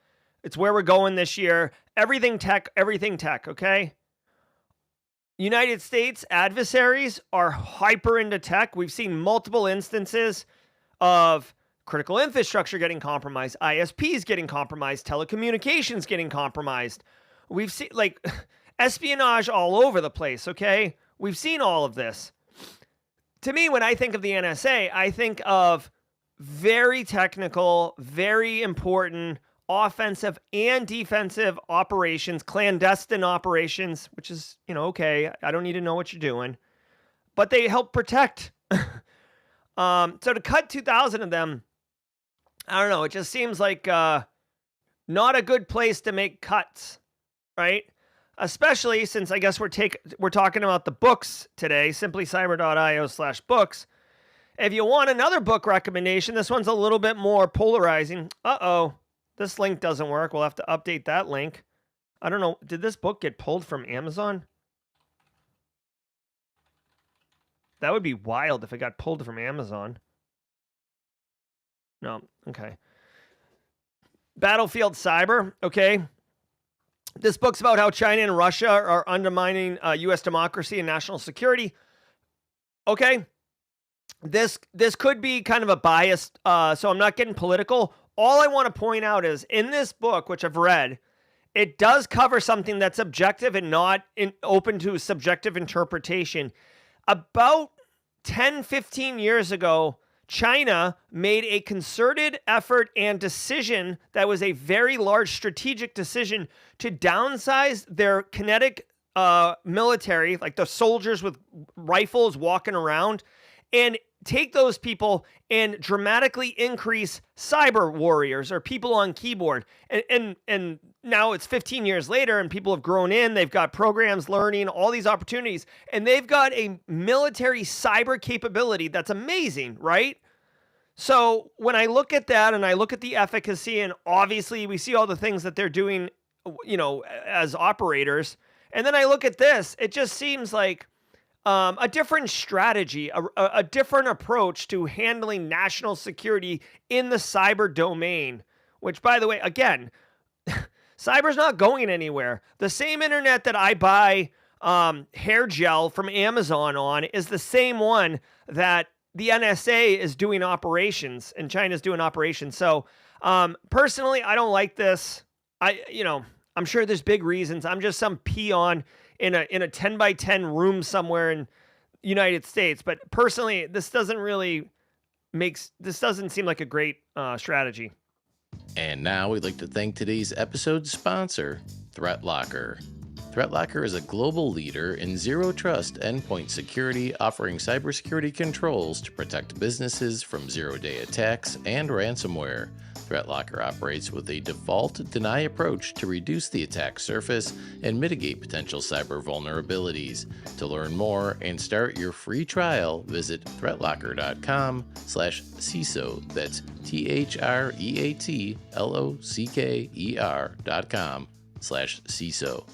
It's where we're going this year. Everything tech, okay? United States adversaries are hyper into tech. We've seen multiple instances of critical infrastructure getting compromised, ISPs getting compromised, telecommunications getting compromised. We've seen like espionage all over the place, okay? We've seen all of this. To me, when I think of the NSA, I think of very technical, very important offensive and defensive operations, clandestine operations, which is, okay, I don't need to know what you're doing, but they help protect. So to cut 2,000 of them, I don't know, it just seems like not a good place to make cuts, right? Especially since I guess we're talking about the books today, simplycyber.io/books. If you want another book recommendation, this one's a little bit more polarizing. This link doesn't work. We'll have to update that link. I don't know. Did this book get pulled from Amazon? That would be wild if it got pulled from Amazon. No. Okay. Battlefield Cyber. Okay. This book's about how China and Russia are undermining U.S. democracy and national security. Okay. This could be kind of a biased, so I'm not getting political. All I want to point out is in this book, which I've read, it does cover something that's objective and not open to subjective interpretation. About 10, 15 years ago, China made a concerted effort and decision that was a very large strategic decision to downsize their kinetic military, like the soldiers with rifles walking around, and take those people and dramatically increase cyber warriors or people on keyboard. And now it's 15 years later and people have grown in, they've got programs, learning, all these opportunities, and they've got a military cyber capability that's amazing, right? So when I look at that and I look at the efficacy, and obviously we see all the things that they're doing, as operators, and then I look at this, it just seems like a different strategy, a different approach to handling national security in the cyber domain, which, by the way, again, cyber's not going anywhere. The same internet that I buy hair gel from Amazon on is the same one that the NSA is doing operations and China's doing operations. So personally, I don't like this. I'm sure there's big reasons. I'm just some peon in a 10 by 10 room somewhere in the United States. But personally, this doesn't seem like a great strategy. And now we'd like to thank today's episode sponsor, ThreatLocker. ThreatLocker is a global leader in zero trust endpoint security, offering cybersecurity controls to protect businesses from zero-day attacks and ransomware. ThreatLocker operates with a default deny approach to reduce the attack surface and mitigate potential cyber vulnerabilities. To learn more and start your free trial, visit threatlocker.com/CISO. That's ThreatLocker.com/CISO.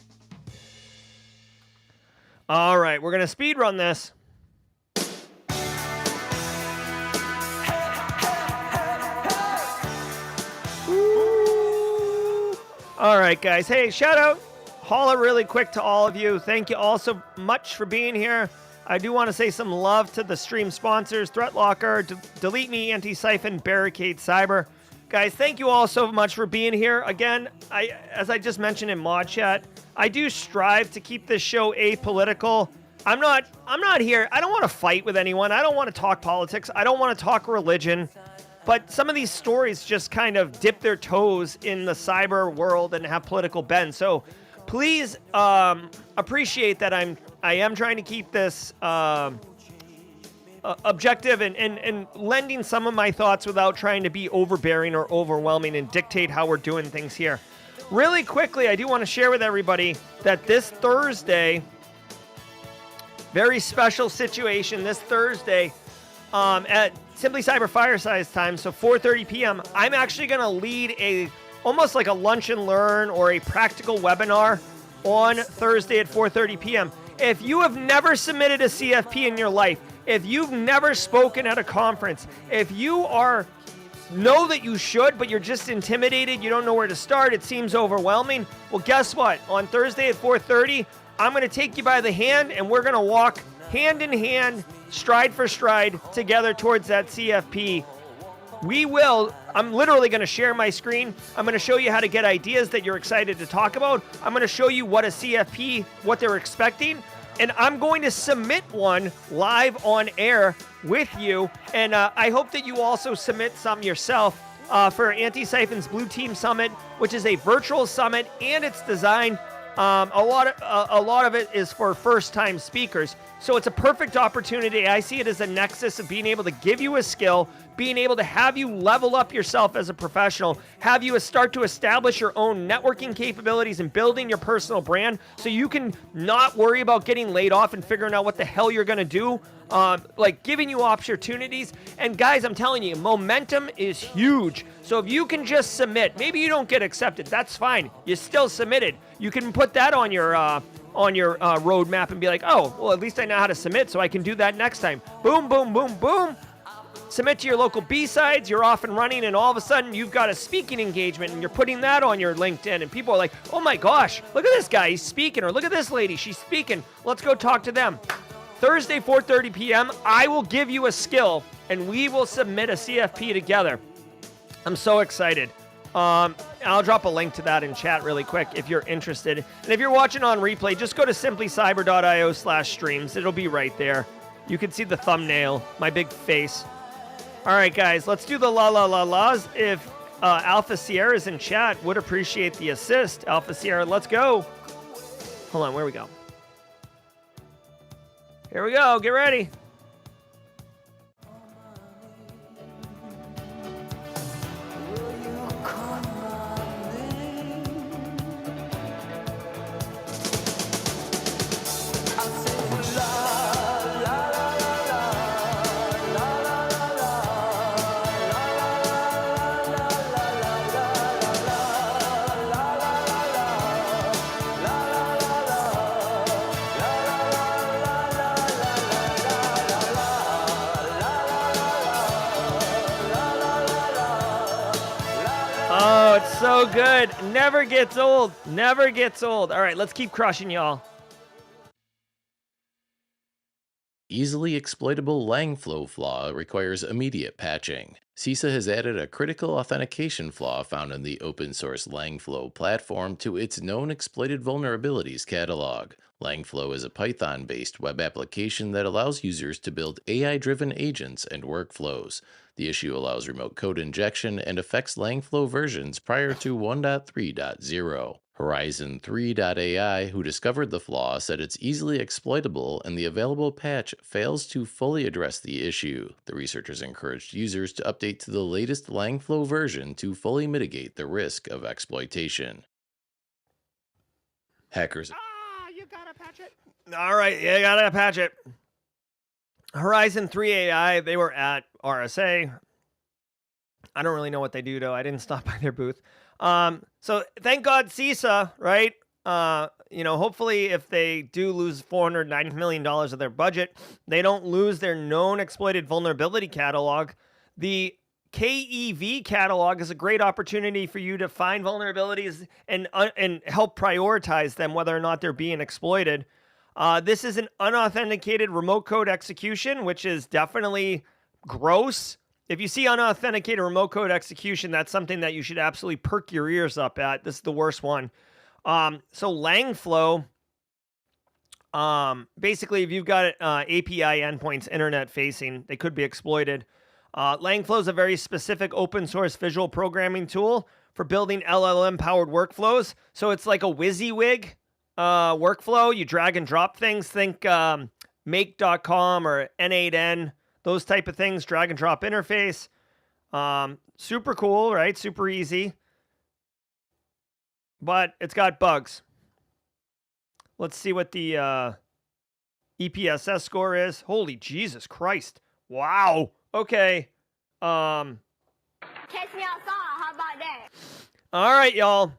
All right, we're going to speed run this. Ooh. All right, guys. Hey, shout out, holla really quick to all of you. Thank you all so much for being here. I do want to say some love to the stream sponsors, ThreatLocker, Delete Me, Antisyphon, Barricade Cyber. Guys, thank you all so much for being here. Again, as I just mentioned in Mod Chat, I do strive to keep this show apolitical. I'm not here. I don't want to fight with anyone. I don't want to talk politics. I don't want to talk religion. But some of these stories just kind of dip their toes in the cyber world and have political bend. So please appreciate that I am trying to keep this objective and lending some of my thoughts without trying to be overbearing or overwhelming and dictate how we're doing things here. Really quickly, I do want to share with everybody that this Thursday, very special situation, this Thursday at Simply Cyber Fireside time, so 4:30 p.m., I'm actually going to lead almost like a lunch and learn or a practical webinar on Thursday at 4:30 p.m. If you have never submitted a CFP in your life, if you've never spoken at a conference, if you know that you should, but you're just intimidated, you don't know where to start, it seems overwhelming, well, guess what? On Thursday at 4:30, I'm going to take you by the hand, and we're going to walk hand in hand, stride for stride, together towards that CFP. I'm literally going to share my screen. I'm going to show you how to get ideas that you're excited to talk about. I'm going to show you what a CFP, what they're expecting, and I'm going to submit one live on air with you. And I hope that you also submit some yourself for Antisyphon's Blue Team Summit, which is a virtual summit, and it's designed. A lot of it is for first-time speakers. So it's a perfect opportunity. I see it as a nexus of being able to give you a skill, being able to have you level up yourself as a professional, have you start to establish your own networking capabilities and building your personal brand so you can not worry about getting laid off and figuring out what the hell you're going to do, like giving you opportunities. And guys, I'm telling you, momentum is huge. So if you can just submit, maybe you don't get accepted, that's fine. You still submitted. You can put that on your roadmap and be like, oh, well, at least I know how to submit, so I can do that next time. Boom, boom, boom, boom. Submit to your local B-sides, you're off and running, and all of a sudden you've got a speaking engagement, and you're putting that on your LinkedIn, and people are like, oh my gosh, look at this guy, he's speaking, or look at this lady, she's speaking. Let's go talk to them. Thursday, 4:30 p.m., I will give you a skill, and we will submit a CFP together. I'm so excited. I'll drop a link to that in chat really quick if you're interested. And if you're watching on replay, just go to simplycyber.io/streams. It'll be right there. You can see the thumbnail, my big face. All right, guys, let's do the la-la-la-las. If Alpha Sierra's in chat, would appreciate the assist. Alpha Sierra, let's go. Hold on, where we go? Here we go. Get ready. So good. Never gets old. Never gets old. All right, let's keep crushing, y'all. Easily exploitable Langflow flaw requires immediate patching. CISA has added a critical authentication flaw found in the open source Langflow platform to its known exploited vulnerabilities catalog. Langflow is a Python-based web application that allows users to build AI-driven agents and workflows. The issue allows remote code injection and affects Langflow versions prior to 1.3.0. Horizon3.ai, who discovered the flaw, said it's easily exploitable and the available patch fails to fully address the issue. The researchers encouraged users to update to the latest Langflow version to fully mitigate the risk of exploitation. Hackers. You gotta patch it. All right, you gotta patch it. Horizon 3 AI, they were at RSA. I don't really know what they do, though. I didn't stop by their booth. So thank God CISA, right? Hopefully if they do lose $490 million of their budget, they don't lose their known exploited vulnerability catalog. The KEV catalog is a great opportunity for you to find vulnerabilities and help prioritize them, whether or not they're being exploited. This is an unauthenticated remote code execution, which is definitely gross. If you see unauthenticated remote code execution, that's something that you should absolutely perk your ears up at. This is the worst one. So Langflow, basically, if you've got API endpoints, internet facing, they could be exploited. Langflow is a very specific open source visual programming tool for building LLM powered workflows. So it's like a WYSIWYG workflow. You drag and drop things. Think make.com or N8N. Those type of things, drag and drop interface. Super cool, right? Super easy. But it's got bugs. Let's see what the EPSS score is. Holy Jesus Christ. Wow. Okay. Catch me outside. How about that? All right, y'all.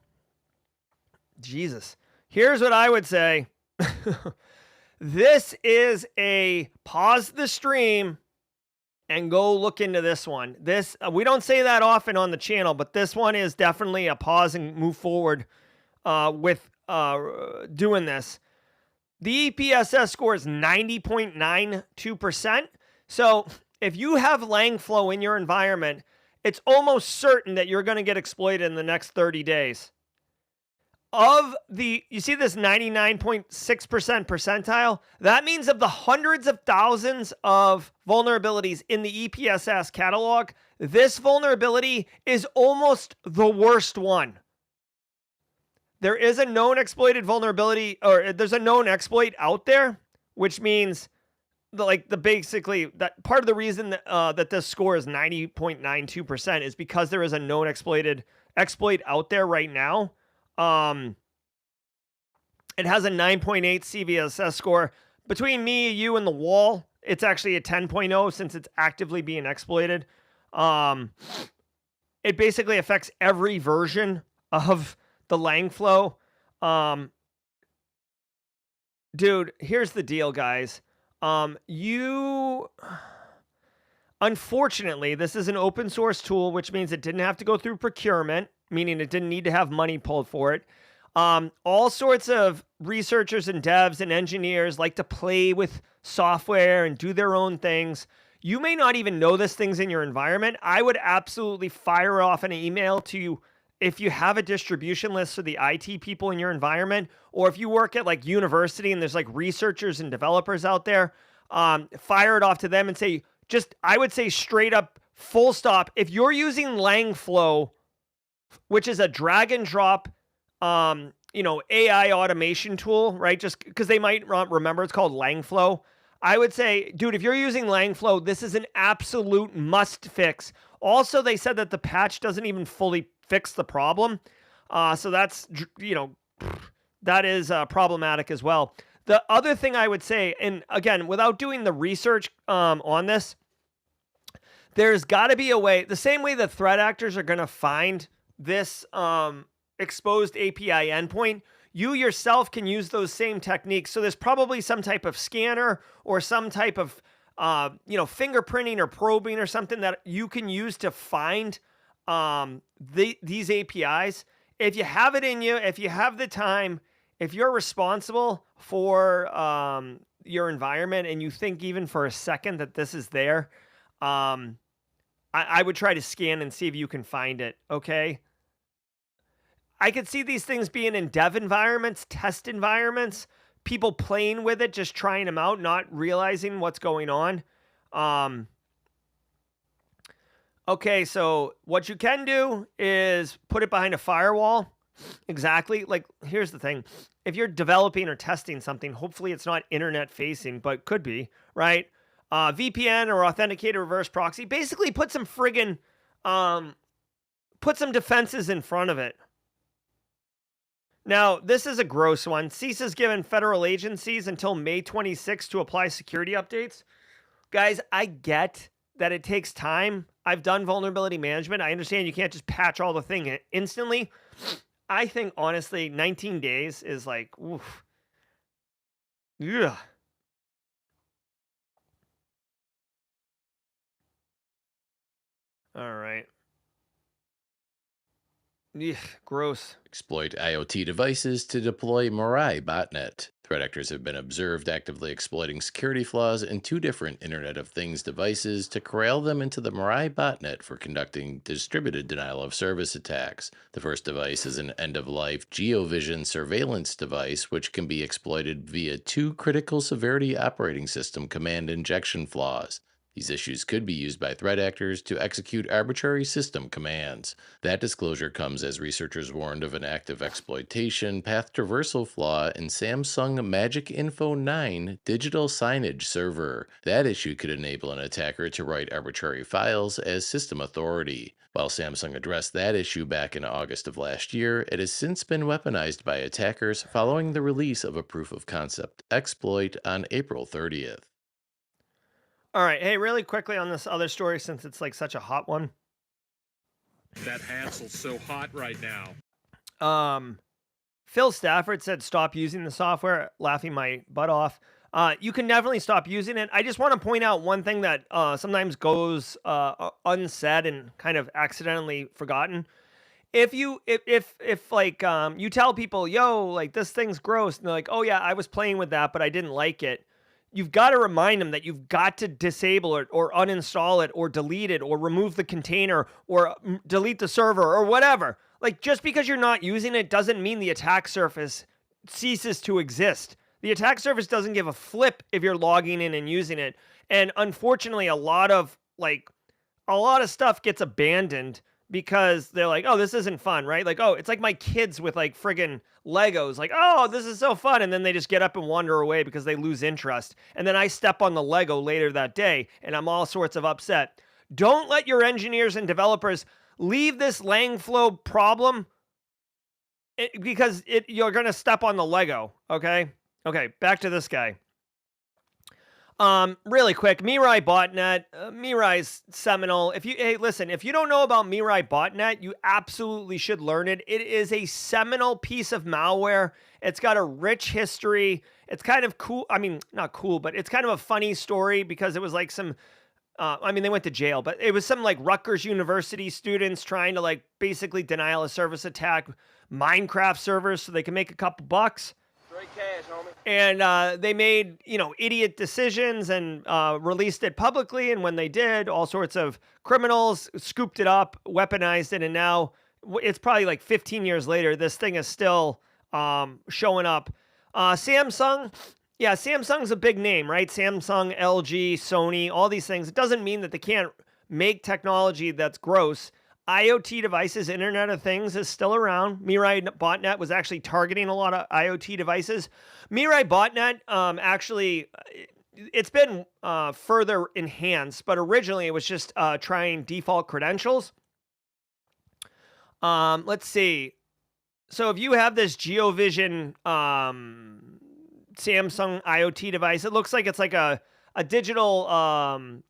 Jesus. Here's what I would say. This is a pause the stream and go look into this one. This we don't say that often on the channel, but this one is definitely a pause and move forward with doing this. The EPSS score is 90.92%. So if you have Langflow in your environment, it's almost certain that you're going to get exploited in the next 30 days. You see this 99.6% percentile? That means of the hundreds of thousands of vulnerabilities in the EPSS catalog, this vulnerability is almost the worst one. There is a known exploited vulnerability, or there's a known exploit out there, which means basically that part of the reason that this score is 90.92% is because there is a known exploit out there right now. It has a 9.8 CVSS score. Between me, you, and the wall, it's actually a 10.0 since it's actively being exploited. It basically affects every version of the Langflow. Dude, here's the deal, guys. Unfortunately, this is an open source tool, which means it didn't have to go through procurement, meaning it didn't need to have money pulled for it. All sorts of researchers and devs and engineers like to play with software and do their own things. You may not even know this thing's in your environment. I would absolutely fire off an email to you if you have a distribution list for the IT people in your environment, or if you work at like university and there's like researchers and developers out there, fire it off to them and say, I would say straight up, full stop. If you're using Langflow, which is a drag and drop, AI automation tool, right? Just because they might remember it's called Langflow. I would say, dude, if you're using Langflow, this is an absolute must fix. Also, they said that the patch doesn't even fully fix the problem. So that's, that is problematic as well. The other thing I would say, and again, without doing the research on this, there's got to be a way, the same way that threat actors are going to find this exposed API endpoint, you yourself can use those same techniques. So there's probably some type of scanner or some type of, fingerprinting or probing or something that you can use to find these APIs. if you have it in you, if you have the time, if you're responsible for your environment and you think even for a second that this is there, I would try to scan and see if you can find it, okay? I could see these things being in dev environments, test environments, people playing with it, just trying them out, not realizing what's going on. Okay, so what you can do is put it behind a firewall. Exactly. Like, here's the thing. If you're developing or testing something, hopefully it's not internet facing, but could be, right? VPN or authenticated reverse proxy. Basically put some friggin', put some defenses in front of it. Now, this is a gross one. CISA's given federal agencies until May 26 to apply security updates. Guys, I get that it takes time. I've done vulnerability management. I understand you can't just patch all the thing instantly. I think, honestly, 19 days is like, oof. Yeah. All right. Yeah, gross. Exploit IoT devices to deploy Mirai botnet. Threat actors have been observed actively exploiting security flaws in 2 different Internet of Things devices to corral them into the Mirai botnet for conducting distributed denial of service attacks. The first device is an end-of-life GeoVision surveillance device which can be exploited via 2 critical severity operating system command injection flaws. These issues could be used by threat actors to execute arbitrary system commands. That disclosure comes as researchers warned of an active exploitation path traversal flaw in Samsung Magic Info 9 digital signage server. That issue could enable an attacker to write arbitrary files as system authority. While Samsung addressed that issue back in August of last year, it has since been weaponized by attackers following the release of a proof of concept exploit on April 30th. All right. Hey, really quickly on this other story, since it's like such a hot one. That Hansel's so hot right now. Phil Stafford said stop using the software, laughing my butt off. You can definitely stop using it. I just want to point out one thing that sometimes goes unsaid and kind of accidentally forgotten. If you tell people, yo, like this thing's gross, and they're like, oh yeah, I was playing with that, but I didn't like it. You've got to remind them that you've got to disable it or uninstall it or delete it or remove the container or delete the server or whatever. Like, just because you're not using it doesn't mean the attack surface ceases to exist. The attack surface doesn't give a flip if you're logging in and using it. And unfortunately, a lot of stuff gets abandoned because they're like, oh, this isn't fun, right? Like, oh, it's like my kids with like friggin' Legos, like, oh, this is so fun. And then they just get up and wander away because they lose interest. And then I step on the Lego later that day and I'm all sorts of upset. Don't let your engineers and developers leave this Langflow problem because you're going to step on the Lego. Okay. Okay. Back to this guy. Really quick, Mirai botnet. Mirai's seminal. If you don't know about Mirai botnet, you absolutely should learn it. It is a seminal piece of malware. It's got a rich history. It's kind of cool. I mean, not cool, but it's kind of a funny story because it was like some, they went to jail, but it was some like Rutgers University students trying to like basically denial of service attack Minecraft servers so they can make a couple bucks. And they made, idiot decisions and released it publicly. And when they did, all sorts of criminals scooped it up, weaponized it. And now it's probably like 15 years later, this thing is still showing up. Samsung. Yeah, Samsung's a big name, right? Samsung, LG, Sony, all these things. It doesn't mean that they can't make technology that's gross. IoT devices, Internet of Things is still around. Mirai botnet was actually targeting a lot of IoT devices. Mirai botnet, actually, it's been further enhanced, but originally it was just trying default credentials. Let's see. So if you have this GeoVision Samsung IoT device, it looks like it's like a digital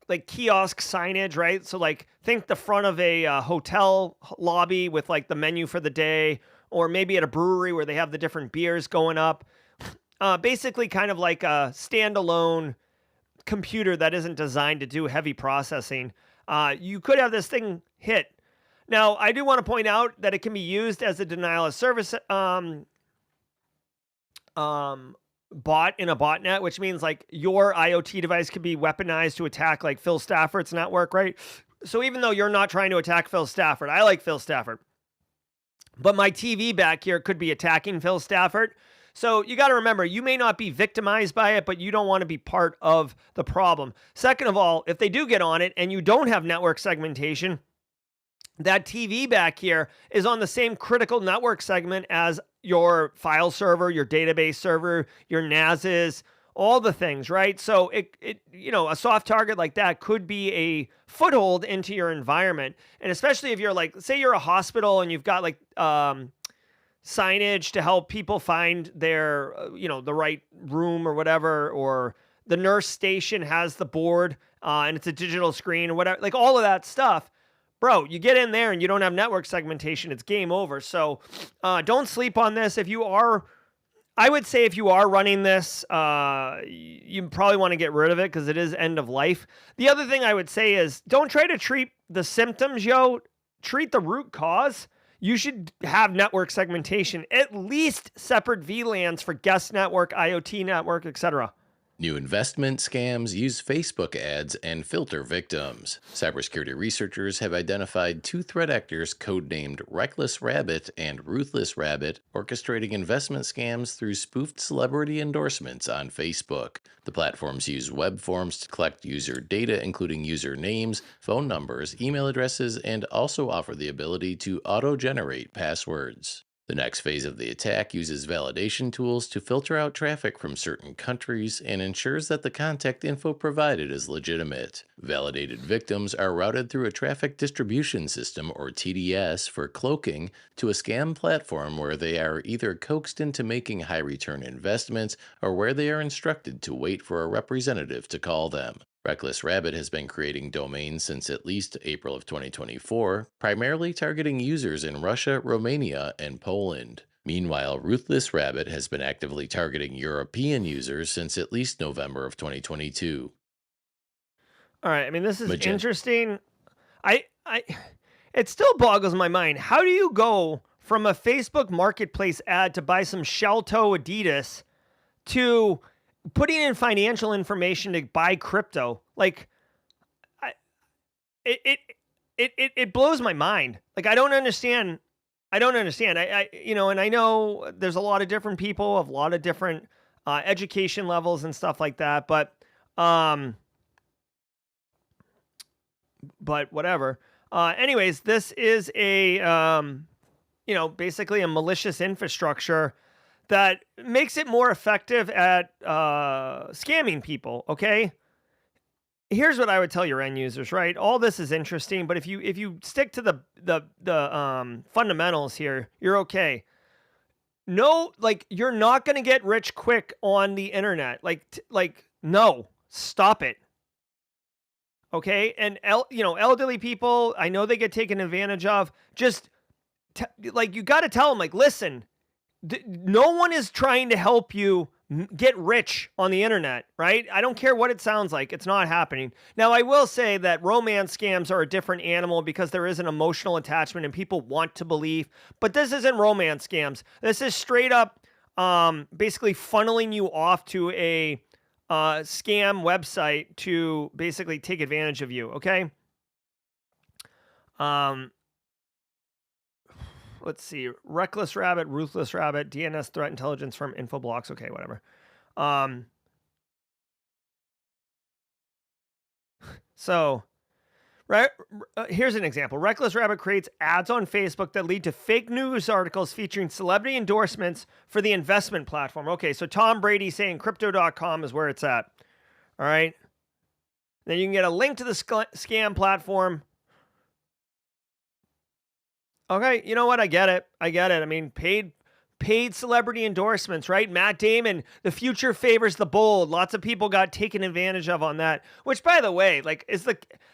like kiosk signage, right? So like think the front of a hotel lobby with like the menu for the day, or maybe at a brewery where they have the different beers going up. Basically kind of like a standalone computer that isn't designed to do heavy processing. You could have this thing hit. Now, I do want to point out that it can be used as a denial of service bot in a botnet, which means like your IoT device could be weaponized to attack like Phil Stafford's network, right? So even though you're not trying to attack Phil Stafford, I like Phil Stafford, but my TV back here could be attacking Phil Stafford. So you got to remember, you may not be victimized by it, but you don't want to be part of the problem. Second of all, if they do get on it and you don't have network segmentation, that TV back here is on the same critical network segment as your file server, your database server, your NASs, all the things, right? So it a soft target like that could be a foothold into your environment. And especially if you're like, say you're a hospital and you've got like signage to help people find their, the right room or whatever, or the nurse station has the board and it's a digital screen or whatever, like all of that stuff. Bro, you get in there and you don't have network segmentation, it's game over. So don't sleep on this. I would say if you are running this, you probably want to get rid of it because it is end of life. The other thing I would say is don't try to treat the symptoms, treat the root cause. You should have network segmentation, at least separate VLANs for guest network, IoT network, etc. New investment scams use Facebook ads and filter victims. Cybersecurity researchers have identified 2 threat actors codenamed Reckless Rabbit and Ruthless Rabbit, orchestrating investment scams through spoofed celebrity endorsements on Facebook. The platforms use web forms to collect user data, including user names, phone numbers, email addresses, and also offer the ability to auto-generate passwords. The next phase of the attack uses validation tools to filter out traffic from certain countries and ensures that the contact info provided is legitimate. Validated victims are routed through a traffic distribution system, or TDS, for cloaking to a scam platform where they are either coaxed into making high-return investments or where they are instructed to wait for a representative to call them. Reckless Rabbit has been creating domains since at least April of 2024, primarily targeting users in Russia, Romania, and Poland. Meanwhile, Ruthless Rabbit has been actively targeting European users since at least November of 2022. All right, I mean, this is interesting. It still boggles my mind. How do you go from a Facebook Marketplace ad to buy some shell toe Adidas to putting in financial information to buy crypto? Like, it blows my mind. Like, I don't understand. And I know there's a lot of different people of a lot of different education levels and stuff like that, but whatever. Anyways, this is basically a malicious infrastructure that makes it more effective at scamming people, okay? Here's what I would tell your end users, right? All this is interesting, but if you stick to the fundamentals here, you're okay. No, like, you're not going to get rich quick on the internet. No, stop it. Okay? And elderly people, I know they get taken advantage of. Just you got to tell them, like, listen, no one is trying to help you get rich on the internet, right? I don't care what it sounds like. It's not happening. Now, I will say that romance scams are a different animal because there is an emotional attachment and people want to believe. But this isn't romance scams. This is straight up basically funneling you off to a scam website to basically take advantage of you, okay? Let's see. Reckless Rabbit, Ruthless Rabbit, DNS threat intelligence from Infoblocks. Okay, whatever. Here's an example. Reckless Rabbit creates ads on Facebook that lead to fake news articles featuring celebrity endorsements for the investment platform. Okay, so Tom Brady saying crypto.com is where it's at. All right. Then you can get a link to the scam platform. Okay, you know what? I get it. I mean, paid celebrity endorsements, right? Matt Damon, the future favors the bold. Lots of people got taken advantage of on that. Which, by the way, like,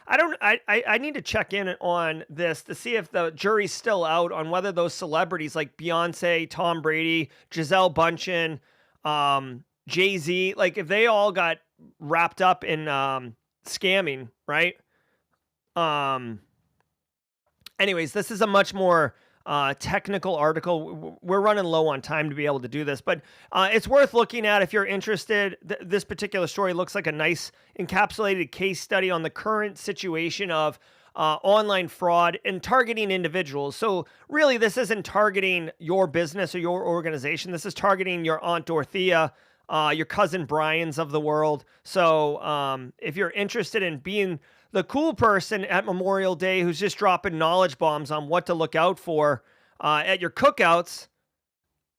I need to check in on this to see if the jury's still out on whether those celebrities like Beyonce, Tom Brady, Giselle Bundchen, Jay-Z, like, if they all got wrapped up in scamming, right? Anyways, this is a much more technical article. We're running low on time to be able to do this, but it's worth looking at if you're interested. This particular story looks like a nice encapsulated case study on the current situation of online fraud and targeting individuals. So really, this isn't targeting your business or your organization. This is targeting your Aunt Dorothea, your cousin Brian's of the world. So if you're interested in being the cool person at Memorial Day who's just dropping knowledge bombs on what to look out for at your cookouts,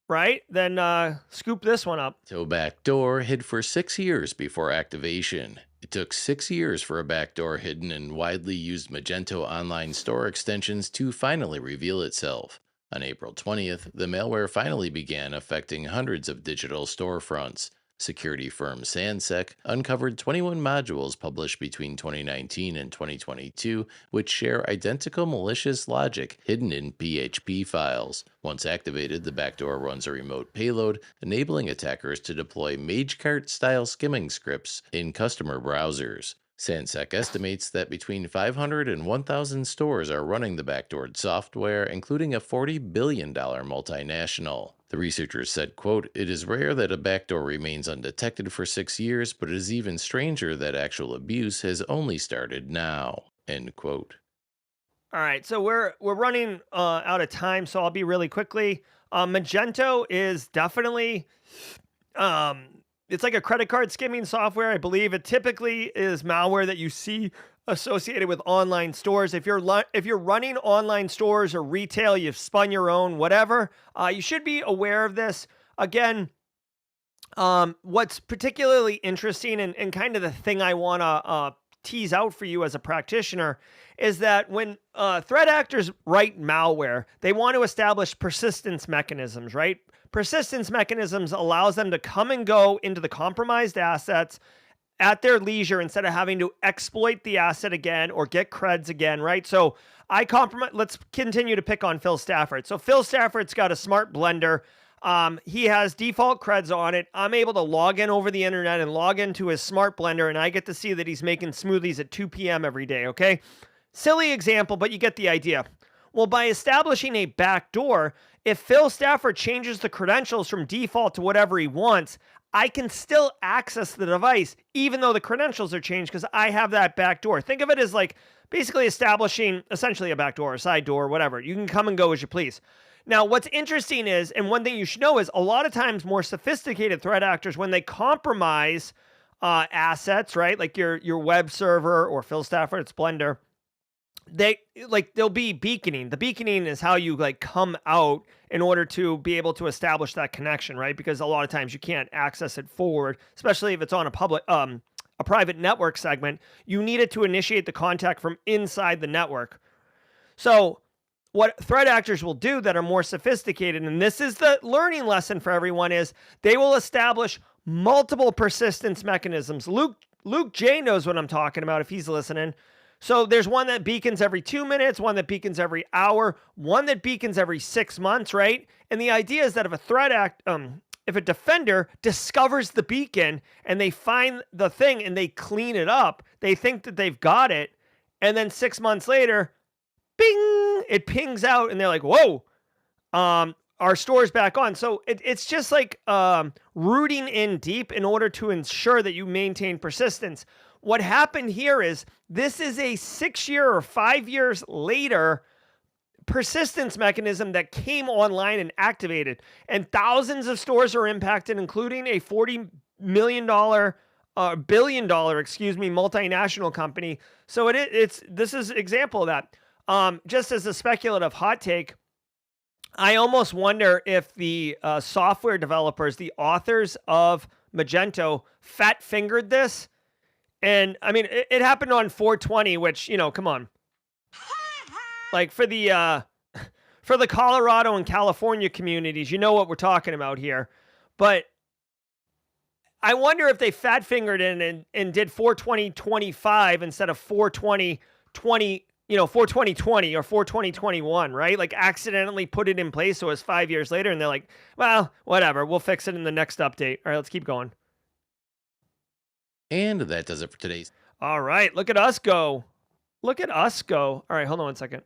right? Then scoop this one up. So backdoor hid for 6 years before activation. It took 6 years for a backdoor hidden in widely used Magento online store extensions to finally reveal itself. On April 20th, the malware finally began affecting hundreds of digital storefronts. Security firm Sansec uncovered 21 modules published between 2019 and 2022, which share identical malicious logic hidden in PHP files. Once activated, the backdoor runs a remote payload, enabling attackers to deploy MageCart-style skimming scripts in customer browsers. Sansec estimates that between 500 and 1,000 stores are running the backdoored software, including a $40 billion multinational. The researchers said, quote, "It is rare that a backdoor remains undetected for 6 years, but it is even stranger that actual abuse has only started now." End quote. All right, so we're running out of time, so I'll be really quickly. Magento is definitely it's like a credit card skimming software. I believe it typically is malware that you see associated with online stores. If you're running online stores or retail, you've spun your own, whatever, you should be aware of this. Again, what's particularly interesting and kind of the thing I want to tease out for you as a practitioner is that when threat actors write malware, they want to establish persistence mechanisms, right? Persistence mechanisms allows them to come and go into the compromised assets at their leisure instead of having to exploit the asset again or get creds again, right? So let's continue to pick on Phil Stafford. So Phil Stafford's got a smart blender. He has default creds on it. I'm able to log in over the internet and log into his smart blender, and I get to see that he's making smoothies at 2 p.m. every day, okay? Silly example, but you get the idea. Well, by establishing a backdoor, if Phil Stafford changes the credentials from default to whatever he wants, I can still access the device, even though the credentials are changed because I have that backdoor. Think of it as like basically establishing essentially a backdoor, a side door, whatever. You can come and go as you please. Now, what's interesting is, and one thing you should know is a lot of times more sophisticated threat actors, when they compromise assets, right, like your web server or Phil Stafford's Blender, they'll be beaconing. The beaconing is how you like come out in order to be able to establish that connection, right? Because a lot of times you can't access it forward, especially if it's on a private network segment. You need it to initiate the contact from inside the network. So what threat actors will do that are more sophisticated, and this is the learning lesson for everyone, is they will establish multiple persistence mechanisms. Luke J knows what I'm talking about if he's listening. So there's one that beacons every 2 minutes, one that beacons every hour, one that beacons every 6 months, right? And the idea is that if a defender discovers the beacon and they find the thing and they clean it up, they think that they've got it, and then 6 months later, bing, it pings out, and they're like, whoa, our store's back on. So it's just like rooting in deep in order to ensure that you maintain persistence. What happened here is this is a 6 year or 5 years later persistence mechanism that came online and activated, and thousands of stores are impacted, including a $40 billion multinational company. So this is an example of that. Just as a speculative hot take, I almost wonder if the software developers, the authors of Magento, fat-fingered this. And I mean, it happened on 420, which, come on. Like for the Colorado and California communities, you know what we're talking about here. But I wonder if they fat fingered in and did 42025 instead of 42020, 42020 or 42021, right? Like accidentally put it in place so it's 5 years later, and they're like, well, whatever, we'll fix it in the next update. All right, let's keep going. And that does it for today's. All right, look at us go. Look at us go. All right, hold on one second.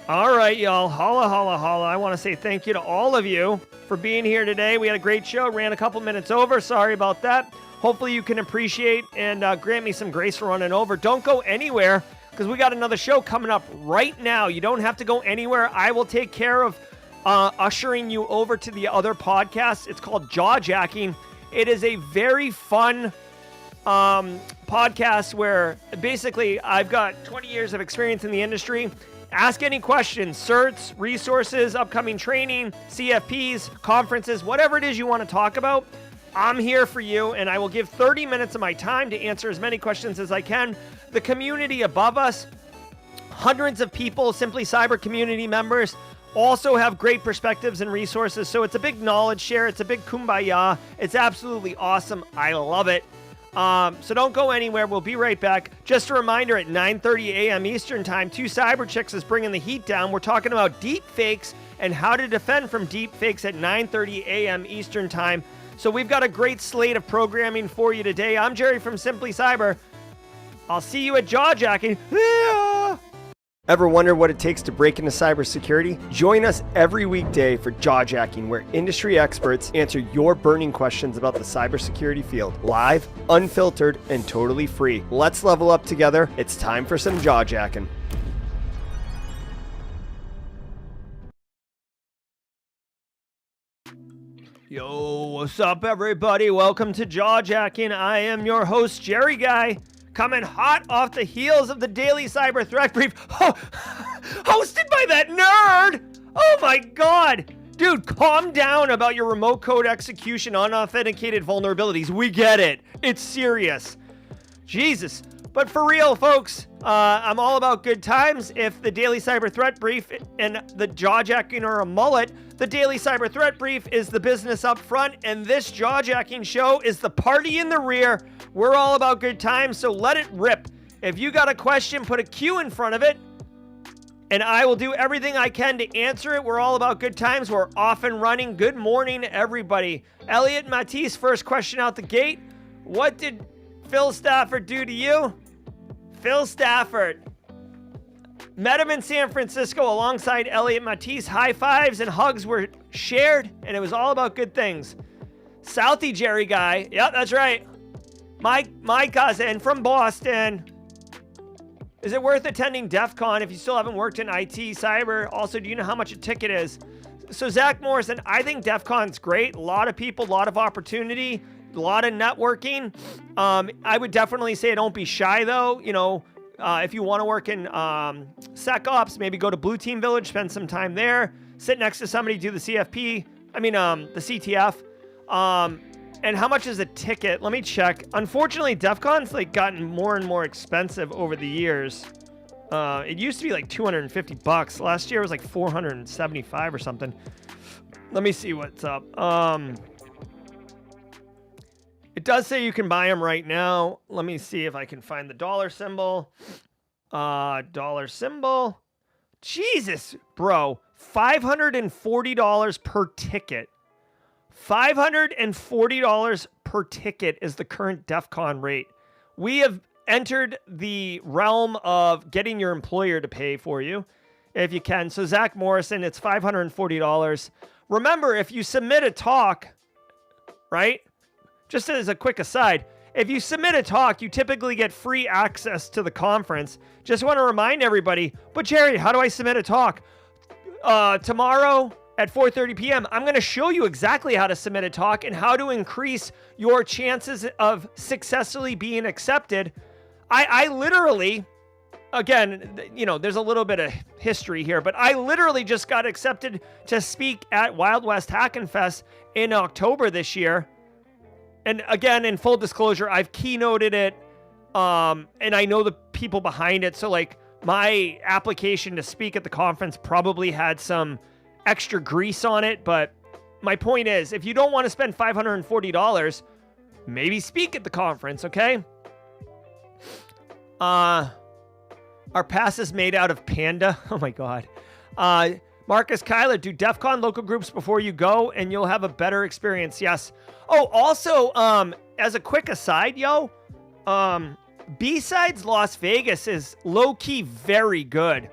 All right, y'all. Holla, holla, holla. I want to say thank you to all of you for being here today. We had a great show. Ran a couple minutes over. Sorry about that. Hopefully you can appreciate and grant me some grace for running over. Don't go anywhere because we got another show coming up right now. You don't have to go anywhere. I will take care of ushering you over to the other podcast. It's called Jaw Jacking. It is a very fun podcast where basically I've got 20 years of experience in the industry. Ask any questions, certs, resources, upcoming training, CFPs, conferences, whatever it is you want to talk about. I'm here for you, and I will give 30 minutes of my time to answer as many questions as I can. The community above us, hundreds of people, Simply Cyber community members, also have great perspectives and resources. So it's a big knowledge share. It's a big kumbaya. It's absolutely awesome. I love it. So don't go anywhere. We'll be right back. Just a reminder, at 9:30 a.m. Eastern Time, 2 Cyber Chicks is bringing the heat down. We're talking about deep fakes and how to defend from deep fakes at 9:30 a.m. Eastern Time. So we've got a great slate of programming for you today. I'm Jerry from Simply Cyber. I'll see you at Jaw Jacking. Yeah. Ever wonder what it takes to break into cybersecurity? Join us every weekday for Jaw Jacking, where industry experts answer your burning questions about the cybersecurity field. Live, unfiltered, and totally free. Let's level up together. It's time for some Jaw Jacking. Yo, what's up, everybody? Welcome to Jaw Jacking. I am your host, Jerry Guy. Coming hot off the heels of the Daily Cyber Threat Brief, hosted by that nerd. Oh my God. Dude, calm down about your remote code execution unauthenticated vulnerabilities. We get it. It's serious. Jesus. But for real, folks, I'm all about good times. If the Daily Cyber Threat Brief and the Jaw Jacking are a mullet, the Daily Cyber Threat Brief is the business up front, and this Jaw Jacking show is the party in the rear. We're all about good times, so let it rip. If you got a question, put a Q in front of it, and I will do everything I can to answer it. We're all about good times. We're off and running. Good morning, everybody. Elliot Matisse, first question out the gate. What did Phil Stafford do to you? Phil Stafford. Met him in San Francisco alongside Elliot Matisse. High fives and hugs were shared, and it was all about good things. Southie Jerry Guy. Yep, that's right. My cousin from Boston. Is it worth attending DEF CON if you still haven't worked in IT, cyber? Also, do you know how much a ticket is? So Zach Morrison, I think DEF CON's great. A lot of people, a lot of opportunity, a lot of networking. I would definitely say don't be shy though. You know, if you want to work in SecOps, maybe go to Blue Team Village, spend some time there, sit next to somebody, do the CFP. I mean, the CTF. And how much is a ticket? Let me check. Unfortunately, DEF CON's like gotten more and more expensive over the years. It used to be like $250. Last year it was like $475 or something. Let me see what's up. It does say you can buy them right now. Let me see if I can find the dollar symbol. Dollar symbol. Jesus, bro. $540 per ticket. $540 per ticket is the current DEF CON rate. We have entered the realm of getting your employer to pay for you, if you can. So Zach Morrison, it's $540. Remember, if you submit a talk, right? Just as a quick aside, if you submit a talk, you typically get free access to the conference. Just want to remind everybody, but Jerry, how do I submit a talk? Tomorrow at 4:30 p.m., I'm going to show you exactly how to submit a talk and how to increase your chances of successfully being accepted. I literally, again, you know, there's a little bit of history here, but I literally just got accepted to speak at Wild West Hackin' Fest in October this year. And again, in full disclosure, I've keynoted it, and I know the people behind it. So like my application to speak at the conference probably had some extra grease on it. But my point is, if you don't want to spend $540, maybe speak at the conference, okay? Our pass is made out of panda. Oh my God. Marcus Kyler, do DEF CON local groups before you go and you'll have a better experience. Yes. Oh, also, as a quick aside, yo, B-Sides Las Vegas is low-key very good.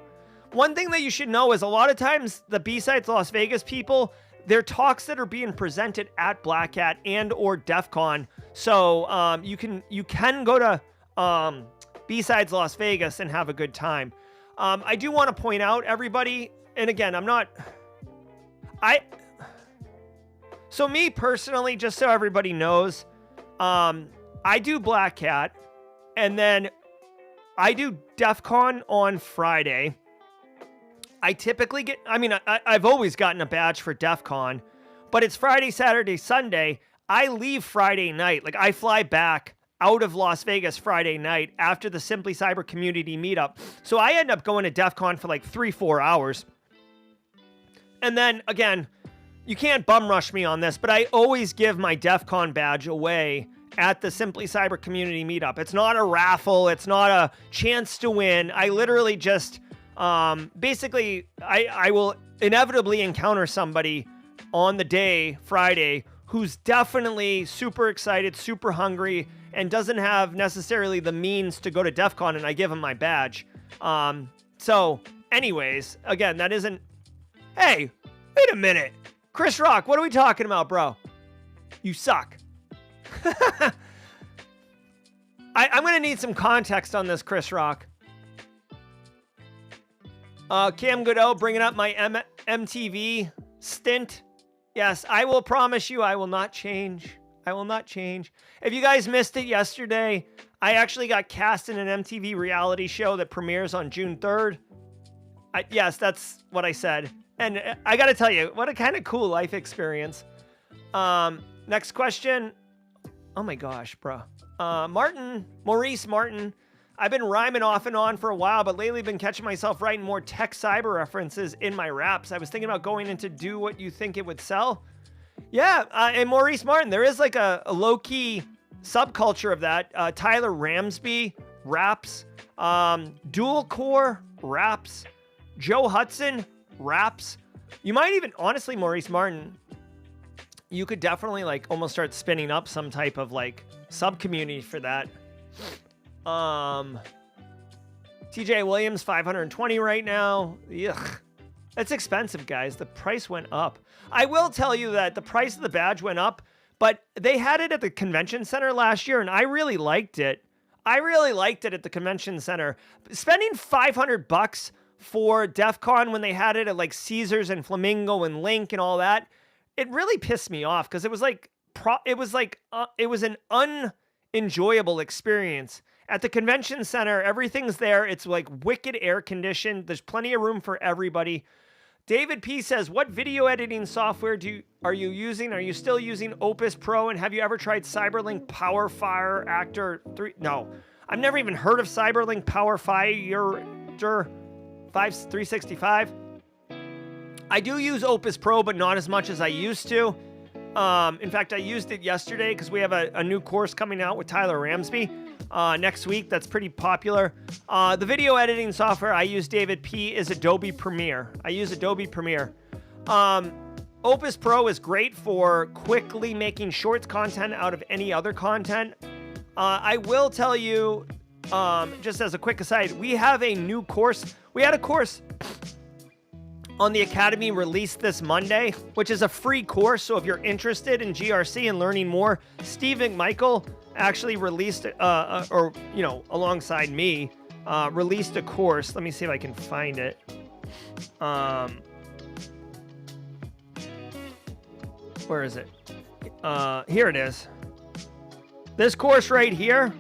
one thing that you should know is a lot of times the B-Sides Las Vegas people, they're talks that are being presented at Black Hat and or DEF CON. So you can go to B-Sides Las Vegas and have a good time. I do want to point out, everybody, and again, so me personally, just so everybody knows, I do Black Hat, and then I do DEF CON on Friday. I typically get, I've always gotten a badge for DEF CON, but it's Friday, Saturday, Sunday. I leave Friday night. Like, I fly back out of Las Vegas Friday night after the Simply Cyber community meetup. So I end up going to DEF CON for like 3-4 hours. And then, again, you can't bum rush me on this, but I always give my DEF CON badge away at the Simply Cyber community meetup. It's not a raffle. It's not a chance to win. I literally just, basically, I will inevitably encounter somebody on the day, Friday, who's definitely super excited, super hungry, and doesn't have necessarily the means to go to DEF CON, and I give him my badge. So anyways, again, that isn't, hey, wait a minute. Chris Rock, what are we talking about, bro? You suck. I'm going to need some context on this, Chris Rock. Cam Godot bringing up my MTV stint. Yes, I will promise you I will not change. I will not change. If you guys missed it yesterday, I actually got cast in an MTV reality show that premieres on June 3rd. Yes, that's what I said. And I got to tell you, what a kind of cool life experience. Next question. Oh my gosh, bro. Maurice Martin. I've been rhyming off and on for a while, but lately been catching myself writing more tech cyber references in my raps. I was thinking about going into Do What You Think It Would Sell. Yeah, and Maurice Martin, there is like a low-key subculture of that. Tyler Ramsby raps. Dual Core raps. Joe Hudson raps. You might even, honestly, Maurice Martin, you could definitely like almost start spinning up some type of like sub-community for that. TJ Williams, 520 right now. Ugh. That's expensive, guys. The price went up. I will tell you that the price of the badge went up, but they had it at the convention center last year, and I really liked it. I really liked it at the convention center. Spending $500 for DEF CON when they had it at like Caesars and Flamingo and Link and all that, it really pissed me off because it was an unenjoyable experience. At the convention center, everything's there. It's like wicked air conditioned. There's plenty of room for everybody. David P says, what video editing software are you using? Are you still using Opus Pro? And have you ever tried Cyberlink PowerFire Actor 3? No, I've never even heard of Cyberlink PowerFire 365. I do use Opus Pro, but not as much as I used to. In fact, I used it yesterday because we have a new course coming out with Tyler Ramsby next week. That's pretty popular. The video editing software I use, David P, is Adobe Premiere. I use Adobe Premiere. Opus Pro is great for quickly making shorts content out of any other content. I will tell you, just as a quick aside, we have a new course. We had a course on the Academy released this Monday, which is a free course. So if you're interested in GRC and learning more, Steve McMichael actually released, alongside me, released a course. Let me see if I can find it. Where is it? Here it is. This course right here.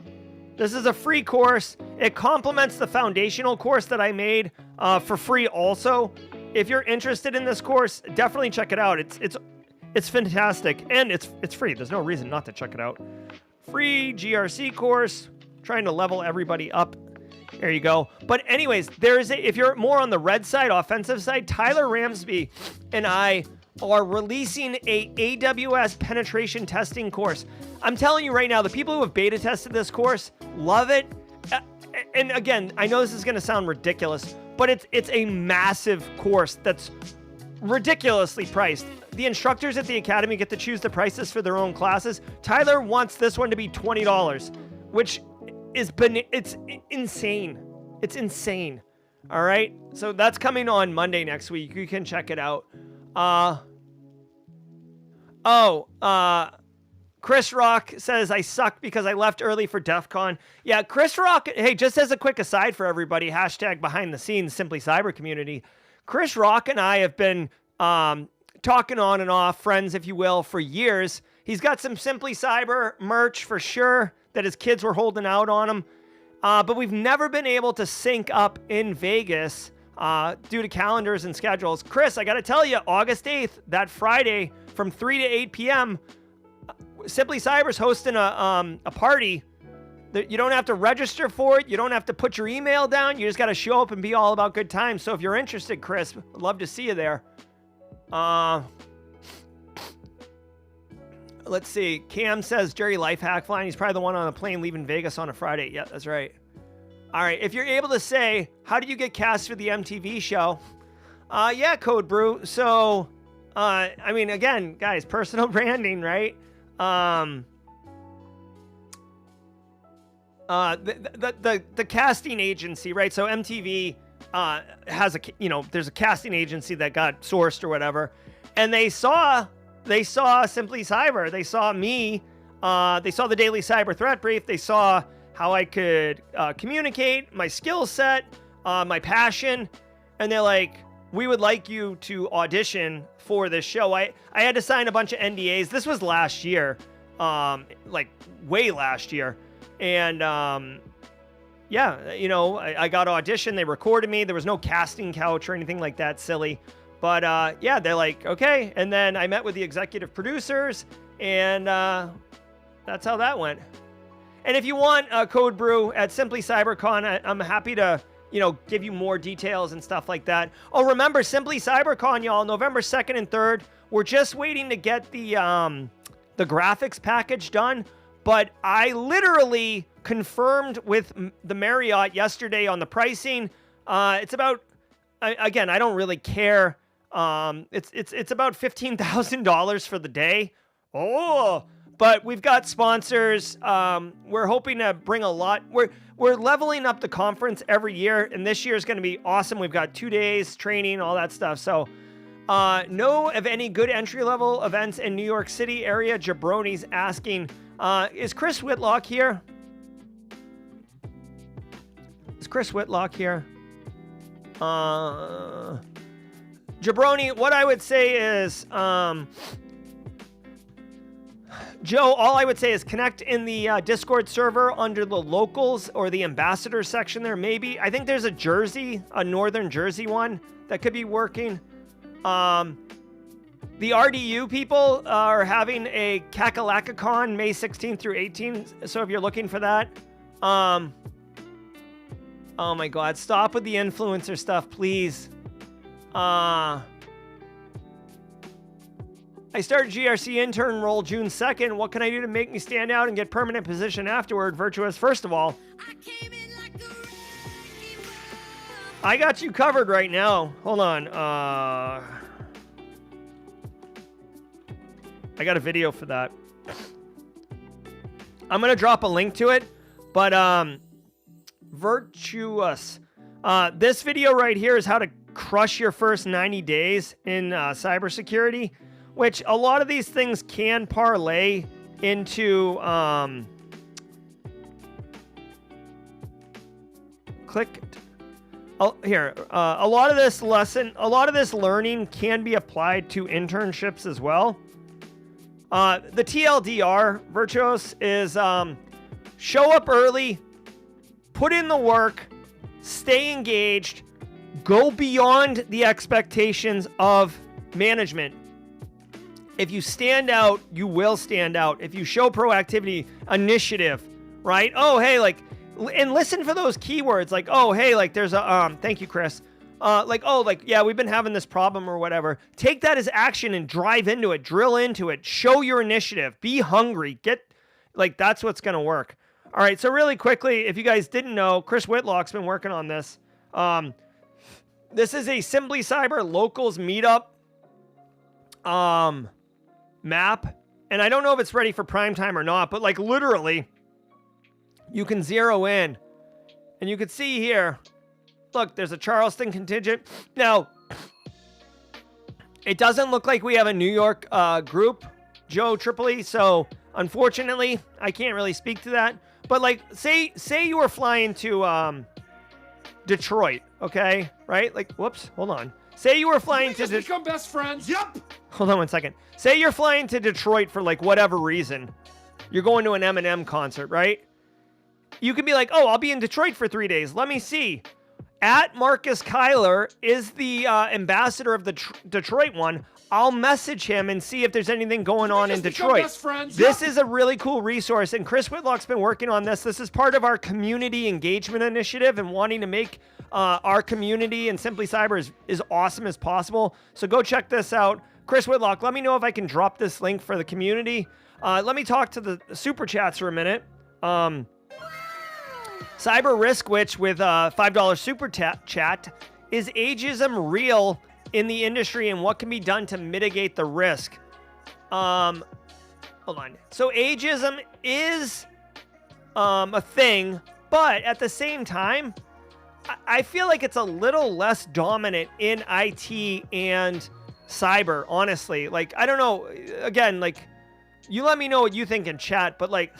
This is a free course. It complements the foundational course that I made for free also. If you're interested in this course, definitely check it out. It's fantastic, and it's free. There's no reason not to check it out. Free GRC course, trying to level everybody up. There you go. But anyways, if you're more on the red side, offensive side, Tyler Ramsby and I are releasing a AWS penetration testing course. I'm telling you right now, the people who have beta tested this course love it. And again, I know this is going to sound ridiculous, but it's a massive course that's ridiculously priced. The instructors at the Academy get to choose the prices for their own classes. Tyler wants this one to be $20, which is it's insane. It's insane. All right. So that's coming on Monday next week. You can check it out. Chris Rock says, I suck because I left early for DEF CON. Yeah, Chris Rock, hey, just as a quick aside for everybody, hashtag behind the scenes, Simply Cyber community. Chris Rock and I have been talking on and off, friends, if you will, for years. He's got some Simply Cyber merch for sure that his kids were holding out on him. But we've never been able to sync up in Vegas due to calendars and schedules. Chris, I got to tell you, August 8th, that Friday from 3 to 8 p.m., Simply Cyber's hosting a party. You don't have to register for it. You don't have to put your email down. You just got to show up and be all about good times. So if you're interested, Chris, I'd love to see you there. Let's see. Cam says Jerry Lifehack flying. He's probably the one on a plane leaving Vegas on a Friday. Yeah, that's right. All right. If you're able to say, how did you get cast for the MTV show? Yeah, Code Brew. So, I mean, again, guys, personal branding, right? The casting agency, right? So MTV has there's a casting agency that got sourced or whatever, and they saw Simply Cyber. They saw me. They saw the Daily Cyber Threat Brief. They saw how I could communicate, my skill set, my passion, and they're like, we would like you to audition for this show. I had to sign a bunch of NDAs. This was last year, like way last year. And yeah, I got auditioned. They recorded me. There was no casting couch or anything like that silly. But yeah, they're like, okay. And then I met with the executive producers, and that's how that went. And if you want a Code Brew at Simply CyberCon, I'm happy to give you more details and stuff like that. Oh, remember, Simply CyberCon, y'all, November 2nd and 3rd. We're just waiting to get the graphics package done. But I literally confirmed with the Marriott yesterday on the pricing. It's about, again, I don't really care. It's about $15,000 for the day. Oh, but we've got sponsors. We're hoping to bring a lot. We're leveling up the conference every year, and this year is going to be awesome. We've got 2 days training, all that stuff. So, know of any good entry-level events in New York City area? Jabroni's asking. Is Chris Whitlock here? Is Chris Whitlock here? Jabroni, what I would say is, Joe, all I would say is connect in the Discord server under the locals or the ambassador section there, maybe. I think there's a northern Jersey one that could be working. The RDU people are having a Kakalakacon May 16th through 18th, so if you're looking for that. Oh my God, stop with the influencer stuff, please. I started GRC intern role June 2nd. What can I do to make me stand out and get permanent position afterward? Virtuous, first of all, I got you covered right now. Hold on. I got a video for that. I'm going to drop a link to it, but Virtuous. This video right here is how to crush your first 90 days in cybersecurity, which a lot of these things can parlay into a lot of this learning can be applied to internships as well. The TLDR, Virtuous, is show up early, put in the work, stay engaged, go beyond the expectations of management. If you stand out, you will stand out. If you show proactivity, initiative, right? Oh, hey, and listen for those keywords, like, oh, hey, there's a, thank you, Chris. Yeah, we've been having this problem or whatever. Take that as action and drive into it, drill into it, show your initiative, be hungry, that's what's going to work. All right, so really quickly, if you guys didn't know, Chris Whitlock's been working on this. This is a Simply Cyber Locals meetup map, and I don't know if it's ready for prime time or not, but literally, you can zero in, and you can see here, look, there's a Charleston contingent. Now, it doesn't look like we have a New York group, Joe Tripoli. So unfortunately, I can't really speak to that. But like, say you were flying to Detroit, okay? Right? Like, whoops, hold on. Say you were flying to Detroit. Become best friends. Yep. Hold on one second. Say you're flying to Detroit for like whatever reason. You're going to an Eminem concert, right? You can be like, oh, I'll be in Detroit for 3 days. Let me see. At Marcus Kyler is the ambassador of the Detroit one. I'll message him and see if there's anything going on in Detroit. Best friends. This is a really cool resource, and Chris Whitlock's been working on this. This is part of our community engagement initiative and wanting to make our community and Simply Cyber as awesome as possible. So go check this out. Chris Whitlock, let me know if I can drop this link for the community. Let me talk to the super chats for a minute. Cyber Risk Witch with $5 super chat. Is ageism real in the industry, and what can be done to mitigate the risk? Hold on. So ageism is a thing, but at the same time, I feel like it's a little less dominant in IT and cyber, honestly. Like, I don't know. Again, like, you let me know what you think in chat, but like,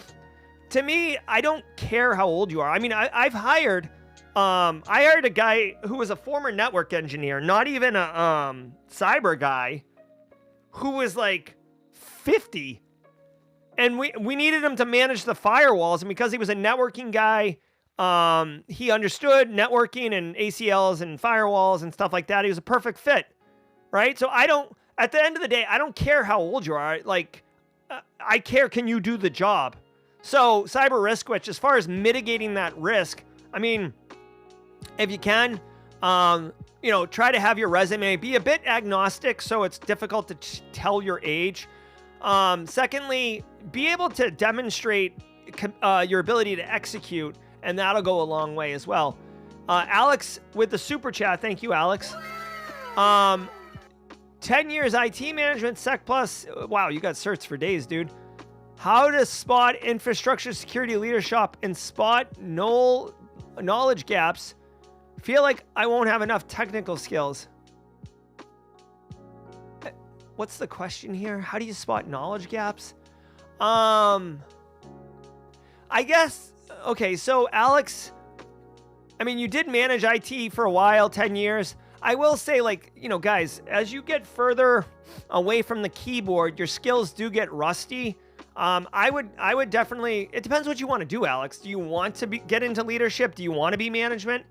to me, I don't care how old you are. I mean, I hired a guy who was a former network engineer, not even a cyber guy, who was like 50. And we needed him to manage the firewalls. And because he was a networking guy, he understood networking and ACLs and firewalls and stuff like that. He was a perfect fit, right? So at the end of the day, I don't care how old you are. Like, I care, can you do the job? So Cyber Risk Witch, as far as mitigating that risk, I mean, if you can, try to have your resume be a bit agnostic so it's difficult to tell your age. Secondly, be able to demonstrate your ability to execute, and that'll go a long way as well. Alex with the super chat. Thank you, Alex. 10 years IT management, Sec Plus. Wow, you got certs for days, dude. How to spot infrastructure security leadership and spot knowledge gaps. Feel like I won't have enough technical skills. What's the question here? How do you spot knowledge gaps? I guess, okay, so Alex, I mean, you did manage IT for a while, 10 years. I will say, like, guys, as you get further away from the keyboard, your skills do get rusty. I would definitely, it depends what you want to do, Alex. Do you want to get into leadership? Do you want to be management?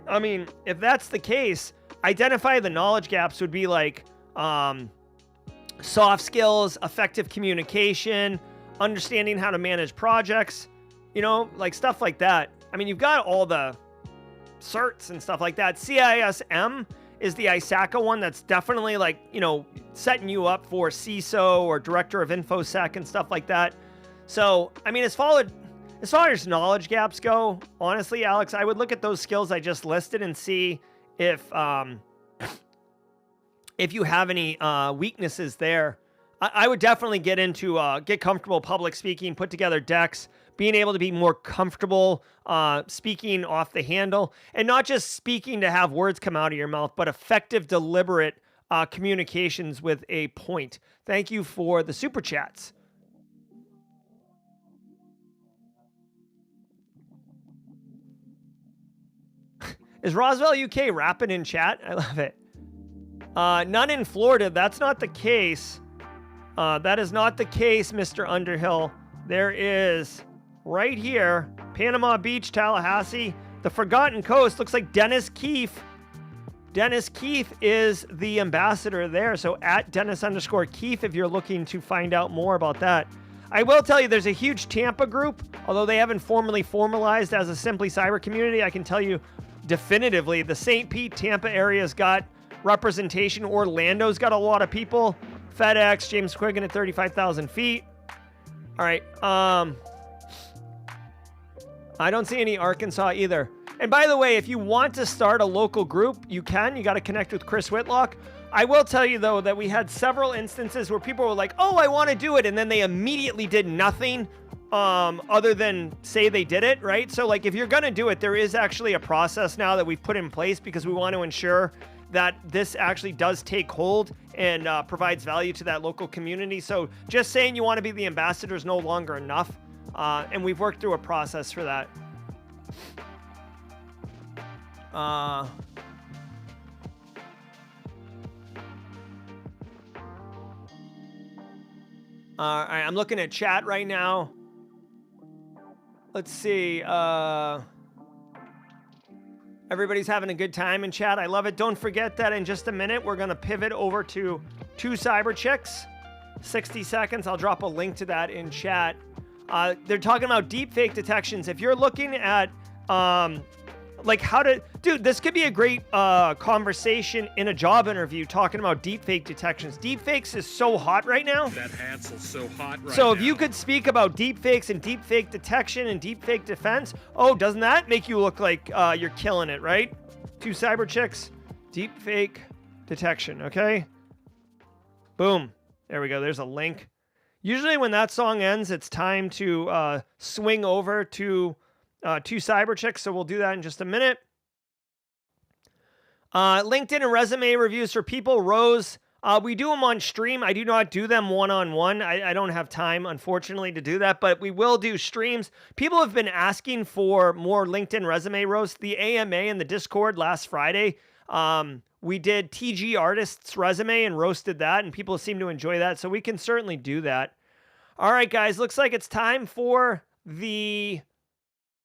I mean, if that's the case, identify the knowledge gaps would be like, soft skills, effective communication, understanding how to manage projects, like stuff like that. I mean, you've got all the certs and stuff like that. CISM is the ISACA one that's definitely like, setting you up for CISO or director of InfoSec and stuff like that. So, I mean, as far as knowledge gaps go, honestly, Alex, I would look at those skills I just listed and see if you have any weaknesses there. I would definitely get comfortable public speaking, put together decks, being able to be more comfortable speaking off the handle, and not just speaking to have words come out of your mouth, but effective, deliberate communications with a point. Thank you for the super chats. Is Roswell UK rapping in chat? I love it. None in Florida. That's not the case. That is not the case, Mr. Underhill. There is right here, Panama Beach, Tallahassee, the Forgotten Coast. Looks like Dennis Keefe. Dennis Keefe is the ambassador there. So at Dennis_Keefe, if you're looking to find out more about that. I will tell you, there's a huge Tampa group. Although they haven't formally formalized as a Simply Cyber community, I can tell you definitively the St. Pete, Tampa area's got representation. Orlando's got a lot of people. FedEx, James Quiggin at 35,000 feet. All right. I don't see any Arkansas either. And by the way, if you want to start a local group, you can. You got to connect with Chris Whitlock. I will tell you, though, that we had several instances where people were like, oh, I want to do it. And then they immediately did nothing other than say they did it, right? So like if you're going to do it, there is actually a process now that we've put in place because we want to ensure that this actually does take hold and provides value to that local community. So just saying you want to be the ambassador is no longer enough. And we've worked through a process for that. All right, I'm looking at chat right now. Let's see. Everybody's having a good time in chat. I love it. Don't forget that in just a minute, we're going to pivot over to 2 cyber chicks. 60 seconds. I'll drop a link to that in chat. They're talking about deepfake detections. If you're looking at like how to, dude, this could be a great conversation in a job interview talking about deepfake detections. Deepfakes is so hot right now. That Hansel's so hot right now. So if you could speak about deepfakes and deepfake detection and deepfake defense, oh, doesn't that make you look like you're killing it, right? 2 cyber chicks, deepfake detection, okay? Boom. There we go. There's a link. Usually when that song ends, it's time to swing over to 2 cyber chicks, so we'll do that in just a minute. LinkedIn and resume reviews for people, Rose. We do them on stream. I do not do them one-on-one. I don't have time, unfortunately, to do that, but we will do streams. People have been asking for more LinkedIn resume roast. The AMA and the Discord last Friday, we did TG Artist's resume and roasted that, and people seem to enjoy that, so we can certainly do that. All right, guys, looks like it's time for the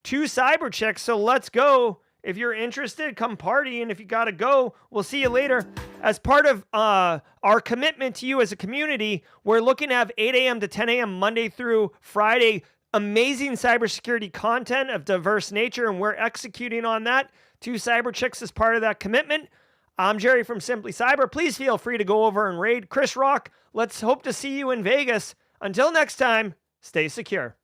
2 cyber checks, so let's go. If you're interested, come party, and if you gotta go, we'll see you later. As part of our commitment to you as a community, we're looking to have 8 a.m. to 10 a.m. Monday through Friday, amazing cybersecurity content of diverse nature, and we're executing on that. 2 cyber chicks is part of that commitment. I'm Jerry from Simply Cyber. Please feel free to go over and raid Chris Rock. Let's hope to see you in Vegas. Until next time, stay secure.